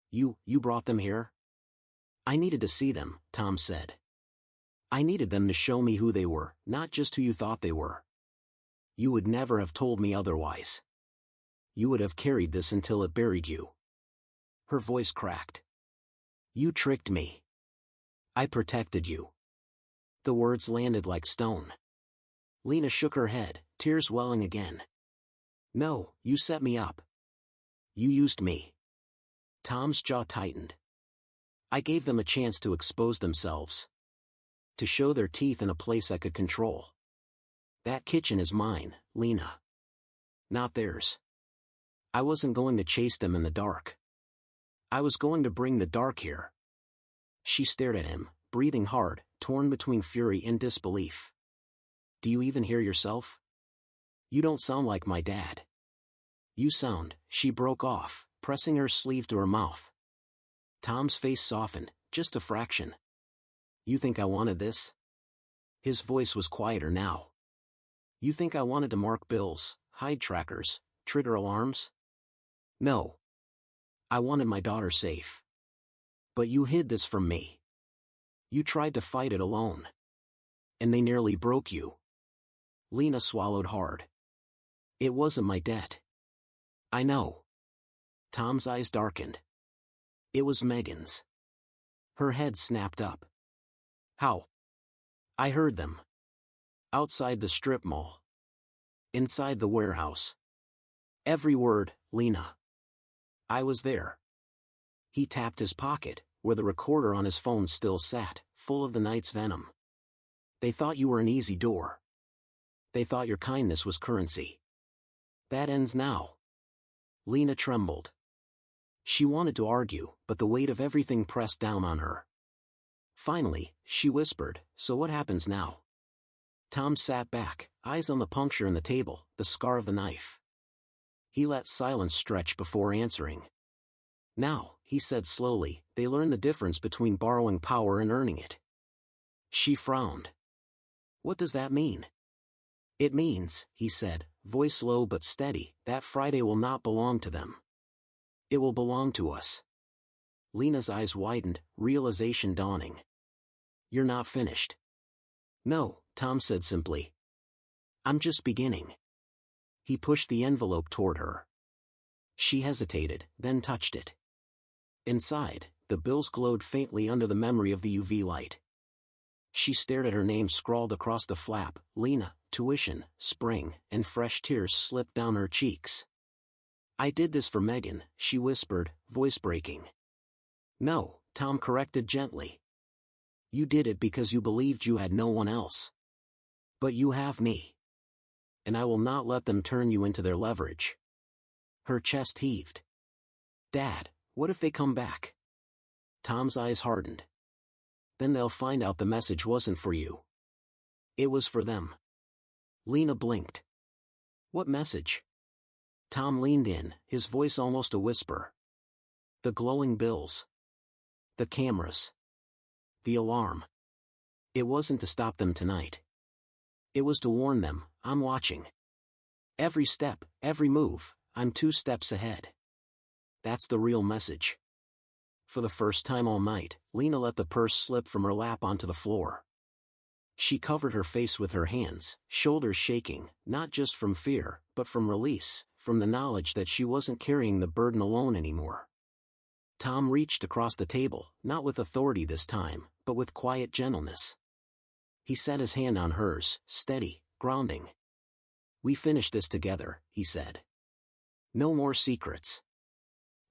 You brought them here?" "I needed to see them," Tom said. "I needed them to show me who they were, not just who you thought they were. You would never have told me otherwise. You would have carried this until it buried you." Her voice cracked. "You tricked me. I protected you." The words landed like stone. Lena shook her head, tears welling again. "No, you set me up. You used me." Tom's jaw tightened. "I gave them a chance to expose themselves. To show their teeth in a place I could control. That kitchen is mine, Lena. Not theirs. I wasn't going to chase them in the dark. I was going to bring the dark here." She stared at him, breathing hard, torn between fury and disbelief. "Do you even hear yourself? You don't sound like my dad. You sound," she broke off, pressing her sleeve to her mouth. Tom's face softened, just a fraction. "You think I wanted this?" His voice was quieter now. "You think I wanted to mark bills, hide trackers, trigger alarms? No. I wanted my daughter safe. But you hid this from me. You tried to fight it alone. And they nearly broke you." Lena swallowed hard. "It wasn't my debt." "I know." Tom's eyes darkened. "It was Megan's." Her head snapped up. "How?" I heard them. Outside the strip mall. Inside the warehouse. Every word, Lena. I was there. He tapped his pocket, where the recorder on his phone still sat, full of the night's venom. They thought you were an easy door. They thought your kindness was currency. That ends now. Lena trembled. She wanted to argue, but the weight of everything pressed down on her. Finally, she whispered, "So what happens now?" Tom sat back, eyes on the puncture in the table, the scar of the knife. He let silence stretch before answering. "Now," he said slowly, "they learn the difference between borrowing power and earning it." She frowned. "What does that mean?" "It means," he said, voice low but steady, "that Friday will not belong to them. It will belong to us." Lena's eyes widened, realization dawning. "You're not finished." "No," Tom said simply. "I'm just beginning." He pushed the envelope toward her. She hesitated, then touched it. Inside, the bills glowed faintly under the memory of the UV light. She stared at her name scrawled across the flap, Lena, tuition, spring, and fresh tears slipped down her cheeks. "I did this for Megan," she whispered, voice breaking. "No," Tom corrected gently. "You did it because you believed you had no one else. But you have me. And I will not let them turn you into their leverage." Her chest heaved. "Dad, what if they come back?" Tom's eyes hardened. "Then they'll find out the message wasn't for you. It was for them." Lena blinked. "What message?" Tom leaned in, his voice almost a whisper. "The glowing bills. The cameras. The alarm. It wasn't to stop them tonight. It was to warn them, I'm watching. Every step, every move, I'm 2 steps ahead. That's the real message." For the first time all night, Lena let the purse slip from her lap onto the floor. She covered her face with her hands, shoulders shaking, not just from fear, but from release, from the knowledge that she wasn't carrying the burden alone anymore. Tom reached across the table, not with authority this time, but with quiet gentleness. He set his hand on hers, steady, grounding. "We finish this together," he said. "No more secrets."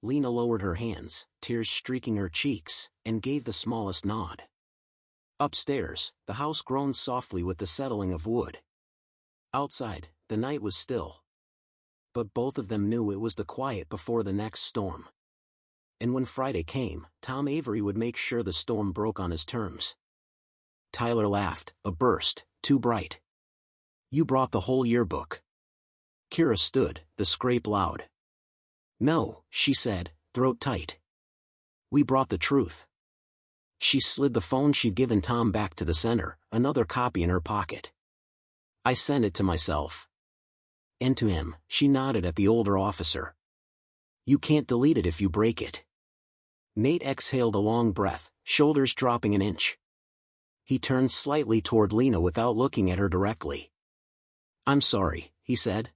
Lena lowered her hands, tears streaking her cheeks, and gave the smallest nod. Upstairs, the house groaned softly with the settling of wood. Outside, the night was still. But both of them knew it was the quiet before the next storm. And when Friday came, Tom Avery would make sure the storm broke on his terms. Tyler laughed, a burst, too bright. "You brought the whole yearbook." Kira stood, the scrape loud. "No," she said, throat tight. "We brought the truth." She slid the phone she'd given Tom back to the center, another copy in her pocket. "I sent it to myself." And to him, she nodded at the older officer. "You can't delete it if you break it." Nate exhaled a long breath, shoulders dropping an inch. He turned slightly toward Lena without looking at her directly. "I'm sorry," he said.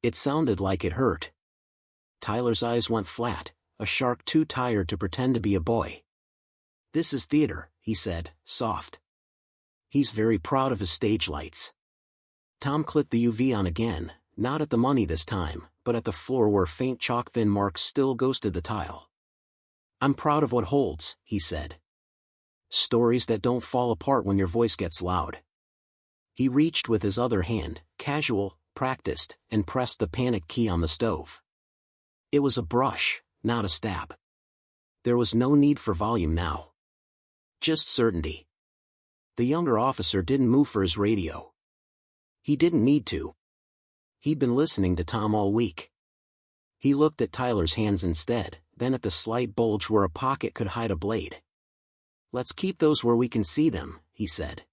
It sounded like it hurt. Tyler's eyes went flat, a shark too tired to pretend to be a boy. "This is theater," he said, soft. "He's very proud of his stage lights." Tom clicked the UV on again, not at the money this time, but at the floor where faint chalk-thin marks still ghosted the tile. "I'm proud of what holds," he said. "Stories that don't fall apart when your voice gets loud." He reached with his other hand, casual, practiced, and pressed the panic key on the stove. It was a brush, not a stab. There was no need for volume now. Just certainty. The younger officer didn't move for his radio. He didn't need to. He'd been listening to Tom all week. He looked at Tyler's hands instead, then at the slight bulge where a pocket could hide a blade. "Let's keep those where we can see them," he said.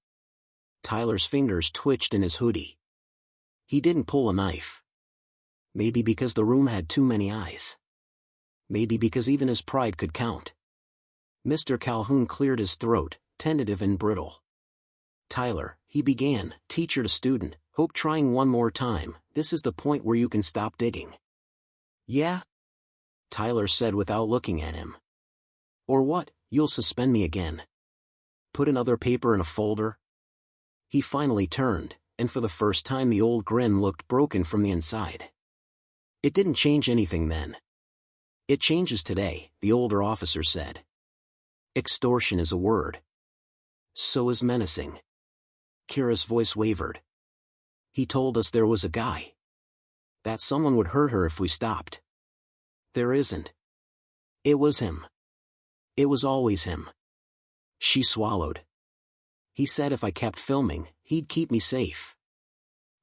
Tyler's fingers twitched in his hoodie. He didn't pull a knife. Maybe because the room had too many eyes. Maybe because even his pride could count. Mr. Calhoun cleared his throat, tentative and brittle. "Tyler," he began, teacher to student, "hope trying one more time, this is the point where you can stop digging." "Yeah?" Tyler said without looking at him. "Or what, you'll suspend me again. Put another paper in a folder?" He finally turned, and for the first time the old grin looked broken from the inside. It didn't change anything then. It changes today, the older officer said. Extortion is a word. So is menacing. Kira's voice wavered. He told us there was a guy. That someone would hurt her if we stopped. There isn't. It was him. It was always him. She swallowed. He said if I kept filming, he'd keep me safe.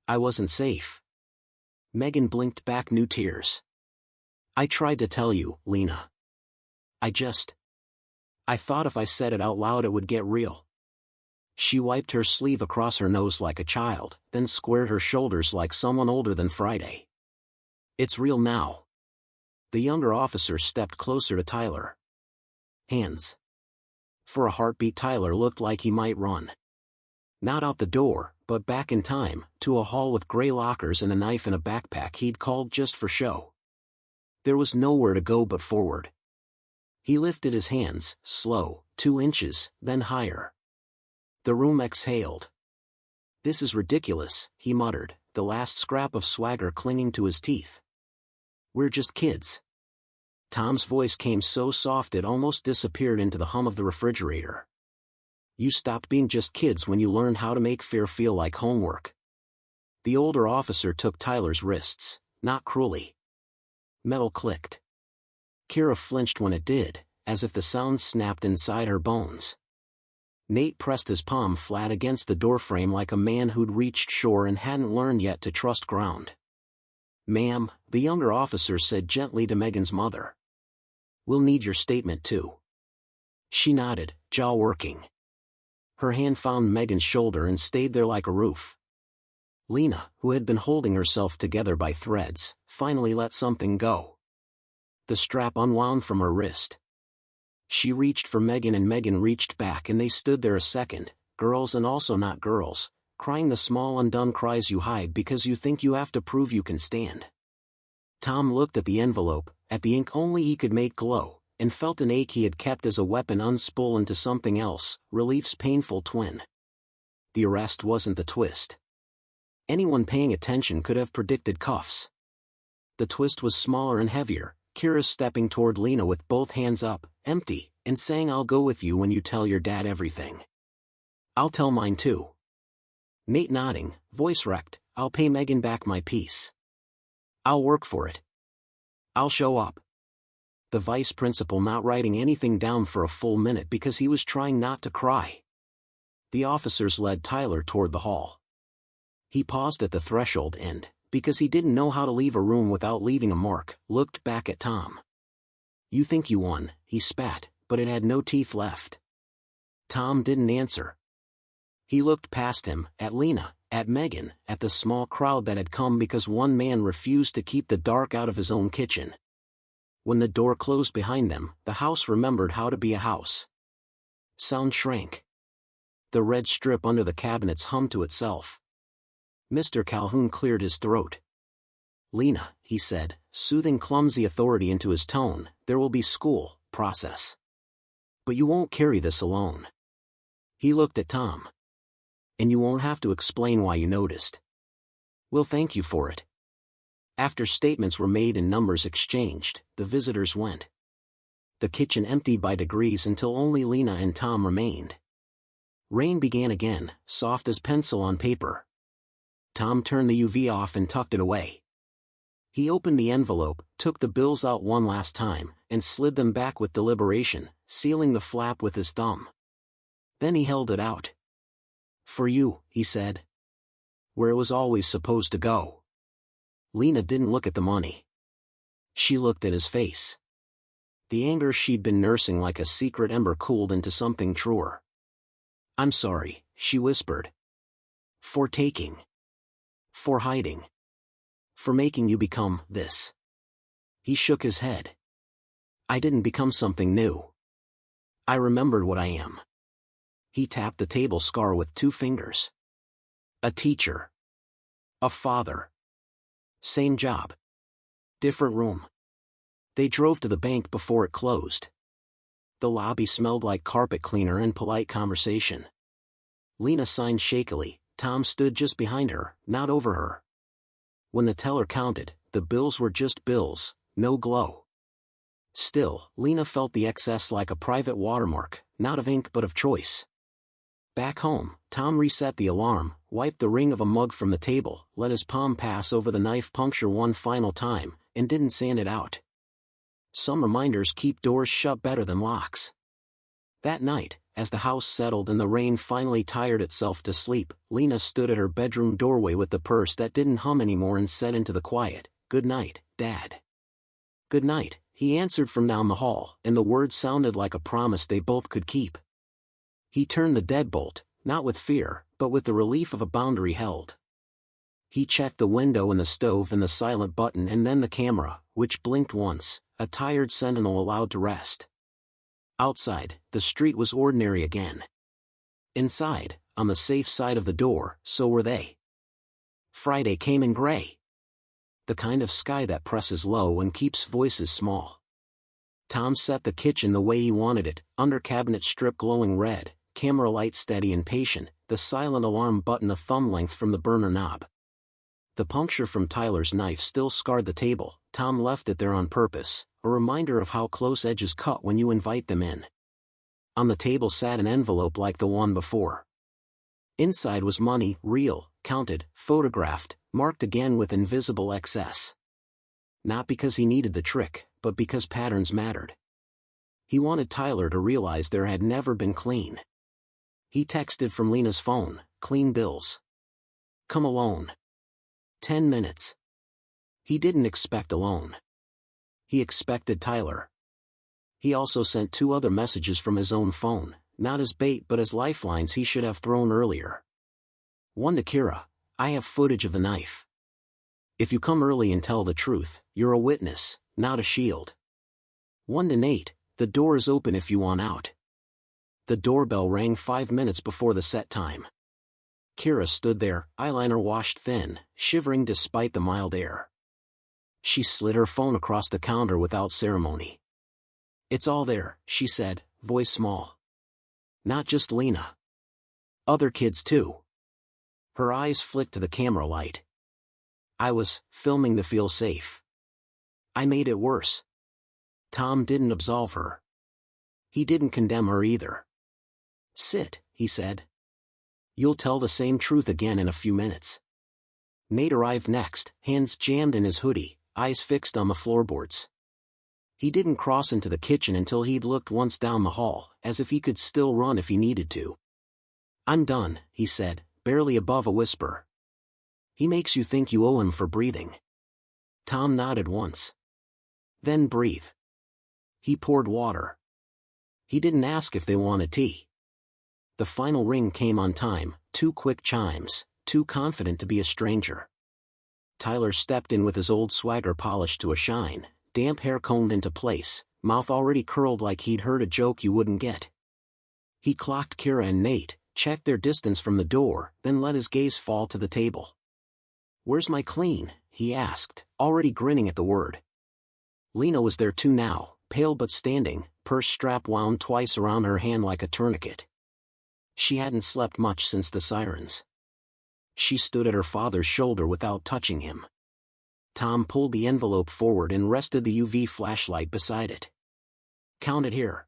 I wasn't safe. Megan blinked back new tears. I tried to tell you, Lena. I thought if I said it out loud it would get real. She wiped her sleeve across her nose like a child, then squared her shoulders like someone older than Friday. It's real now. The younger officer stepped closer to Tyler. Hands. For a heartbeat Tyler looked like he might run. Not out the door, but back in time, to a hall with gray lockers and a knife in a backpack he'd called just for show. There was nowhere to go but forward. He lifted his hands, slow, 2 inches, then higher. The room exhaled. This is ridiculous, he muttered, the last scrap of swagger clinging to his teeth. We're just kids. Tom's voice came so soft it almost disappeared into the hum of the refrigerator. You stopped being just kids when you learned how to make fear feel like homework. The older officer took Tyler's wrists, not cruelly. Metal clicked. Kira flinched when it did, as if the sound snapped inside her bones. Nate pressed his palm flat against the doorframe like a man who'd reached shore and hadn't learned yet to trust ground. Ma'am, the younger officer said gently to Megan's mother. We'll need your statement too. She nodded, jaw working. Her hand found Megan's shoulder and stayed there like a roof. Lena, who had been holding herself together by threads, finally let something go. The strap unwound from her wrist. She reached for Megan and Megan reached back and they stood there a second, girls and also not girls, crying the small undone cries you hide because you think you have to prove you can stand. Tom looked at the envelope, at the ink only he could make glow, and felt an ache he had kept as a weapon unspool into something else, relief's painful twin. The arrest wasn't the twist. Anyone paying attention could have predicted cuffs. The twist was smaller and heavier, Kira stepping toward Lena with both hands up, empty, and saying I'll go with you when you tell your dad everything. I'll tell mine too. Nate nodding, voice wrecked, I'll pay Megan back my piece. I'll work for it. I'll show up. The vice principal not writing anything down for a full minute because he was trying not to cry. The officers led Tyler toward the hall. He paused at the threshold and, because he didn't know how to leave a room without leaving a mark, looked back at Tom. You think you won, he spat, but it had no teeth left. Tom didn't answer. He looked past him, at Lena, at Megan, at the small crowd that had come because one man refused to keep the dark out of his own kitchen. When the door closed behind them, the house remembered how to be a house. Sound shrank. The red strip under the cabinets hummed to itself. Mr. Calhoun cleared his throat. Lena, he said, soothing clumsy authority into his tone, there will be school, process. But you won't carry this alone. He looked at Tom. And you won't have to explain why you noticed. We'll thank you for it. After statements were made and numbers exchanged, the visitors went. The kitchen emptied by degrees until only Lena and Tom remained. Rain began again, soft as pencil on paper. Tom turned the UV off and tucked it away. He opened the envelope, took the bills out one last time, and slid them back with deliberation, sealing the flap with his thumb. Then he held it out. For you, he said. Where it was always supposed to go. Lena didn't look at the money. She looked at his face. The anger she'd been nursing like a secret ember cooled into something truer. I'm sorry, she whispered. For taking. For hiding. For making you become this. He shook his head. I didn't become something new. I remembered what I am. He tapped the table scar with 2 fingers. A teacher. A father. Same job. Different room. They drove to the bank before it closed. The lobby smelled like carpet cleaner and polite conversation. Lena signed shakily. Tom stood just behind her, not over her. When the teller counted, the bills were just bills, no glow. Still, Lena felt the excess like a private watermark, not of ink but of choice. Back home, Tom reset the alarm, wiped the ring of a mug from the table, let his palm pass over the knife puncture one final time, and didn't sand it out. Some reminders keep doors shut better than locks. That night, as the house settled and the rain finally tired itself to sleep, Lena stood at her bedroom doorway with the purse that didn't hum anymore and said into the quiet, "Good night, Dad." "Good night," he answered from down the hall, and the words sounded like a promise they both could keep. He turned the deadbolt, not with fear, but with the relief of a boundary held. He checked the window and the stove and the silent button and then the camera, which blinked once, a tired sentinel allowed to rest. Outside, the street was ordinary again. Inside, on the safe side of the door, so were they. Friday came in gray. The kind of sky that presses low and keeps voices small. Tom set the kitchen the way he wanted it, under cabinet strip glowing red, camera light steady and patient, the silent alarm button a thumb length from the burner knob. The puncture from Tyler's knife still scarred the table. Tom left it there on purpose, a reminder of how close edges cut when you invite them in. On the table sat an envelope like the one before. Inside was money, real, counted, photographed, marked again with invisible excess. Not because he needed the trick, but because patterns mattered. He wanted Tyler to realize there had never been clean. He texted from Lena's phone, "Clean bills. Come alone. 10 minutes. He didn't expect alone. He expected Tyler. He also sent 2 other messages from his own phone, not as bait but as lifelines he should have thrown earlier. One to Kira, "I have footage of the knife. If you come early and tell the truth, you're a witness, not a shield." One to Nate, "The door is open if you want out." The doorbell rang 5 minutes before the set time. Kira stood there, eyeliner washed thin, shivering despite the mild air. She slid her phone across the counter without ceremony. "It's all there," she said, voice small. "Not just Lena. Other kids too." Her eyes flicked to the camera light. "I was filming to feel safe. I made it worse." Tom didn't absolve her. He didn't condemn her either. "Sit," he said. "You'll tell the same truth again in a few minutes." Nate arrived next, hands jammed in his hoodie, eyes fixed on the floorboards. He didn't cross into the kitchen until he'd looked once down the hall, as if he could still run if he needed to. "I'm done," he said, barely above a whisper. "He makes you think you owe him for breathing." Tom nodded once. "Then breathe." He poured water. He didn't ask if they wanted tea. The final ring came on time, 2 quick chimes, too confident to be a stranger. Tyler stepped in with his old swagger polished to a shine, damp hair combed into place, mouth already curled like he'd heard a joke you wouldn't get. He clocked Kira and Nate, checked their distance from the door, then let his gaze fall to the table. "Where's my clean?" he asked, already grinning at the word. Lena was there too now, pale but standing, purse strap wound twice around her hand like a tourniquet. She hadn't slept much since the sirens. She stood at her father's shoulder without touching him. Tom pulled the envelope forward and rested the UV flashlight beside it. "Count it here."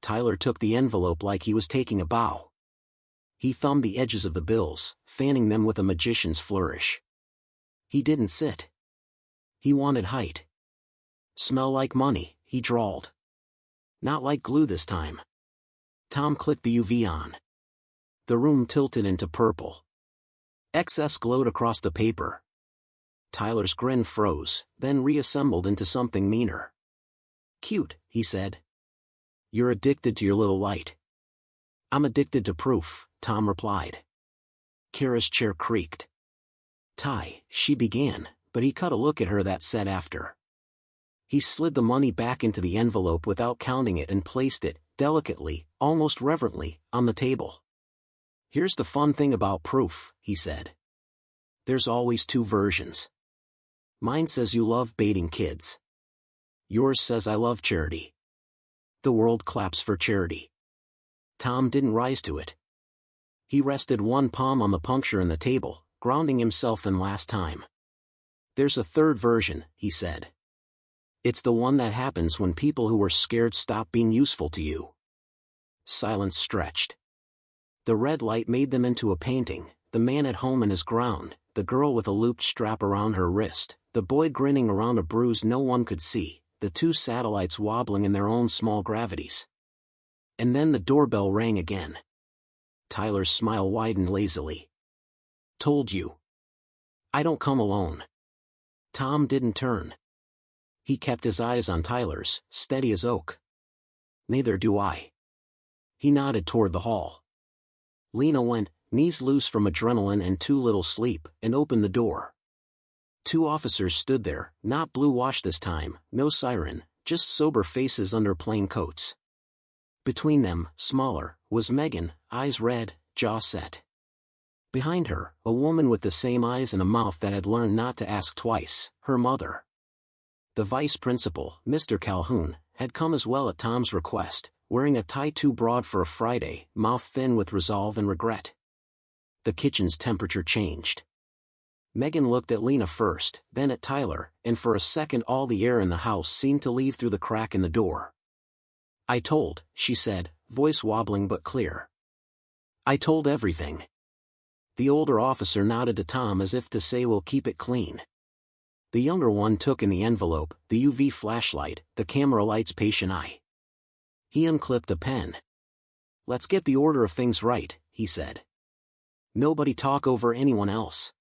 Tyler took the envelope like he was taking a bow. He thumbed the edges of the bills, fanning them with a magician's flourish. He didn't sit. He wanted height. "Smell like money," he drawled. "Not like glue this time." Tom clicked the UV on. The room tilted into purple. Excess glowed across the paper. Tyler's grin froze, then reassembled into something meaner. "Cute," he said. "You're addicted to your little light." "I'm addicted to proof," Tom replied. Kira's chair creaked. "Ty," she began, but he cut a look at her that said after. He slid the money back into the envelope without counting it and placed it, delicately, almost reverently, on the table. "Here's the fun thing about proof," he said. "There's always 2 versions. Mine says you love baiting kids. Yours says I love charity. The world claps for charity." Tom didn't rise to it. He rested one palm on the puncture in the table, grounding himself in last time. "There's a third version," he said. "It's the one that happens when people who were scared stop being useful to you." Silence stretched. The red light made them into a painting, the man at home in his ground, the girl with a looped strap around her wrist, the boy grinning around a bruise no one could see, the two satellites wobbling in their own small gravities. And then the doorbell rang again. Tyler's smile widened lazily. "Told you. I don't come alone." Tom didn't turn. He kept his eyes on Tyler's, steady as oak. "Neither do I." He nodded toward the hall. Lena went, knees loose from adrenaline and too little sleep, and opened the door. Two officers stood there, not blue-washed this time, no siren, just sober faces under plain coats. Between them, smaller, was Megan, eyes red, jaw set. Behind her, a woman with the same eyes and a mouth that had learned not to ask twice, her mother. The vice principal, Mr. Calhoun, had come as well at Tom's request, wearing a tie too broad for a Friday, mouth thin with resolve and regret. The kitchen's temperature changed. Megan looked at Lena first, then at Tyler, and for a second all the air in the house seemed to leave through the crack in the door. "I told," she said, voice wobbling but clear. "I told everything." The older officer nodded to Tom as if to say, "We'll keep it clean." The younger one took in the envelope, the UV flashlight, the camera light's patient eye. He unclipped a pen. "Let's get the order of things right," he said. "Nobody talk over anyone else."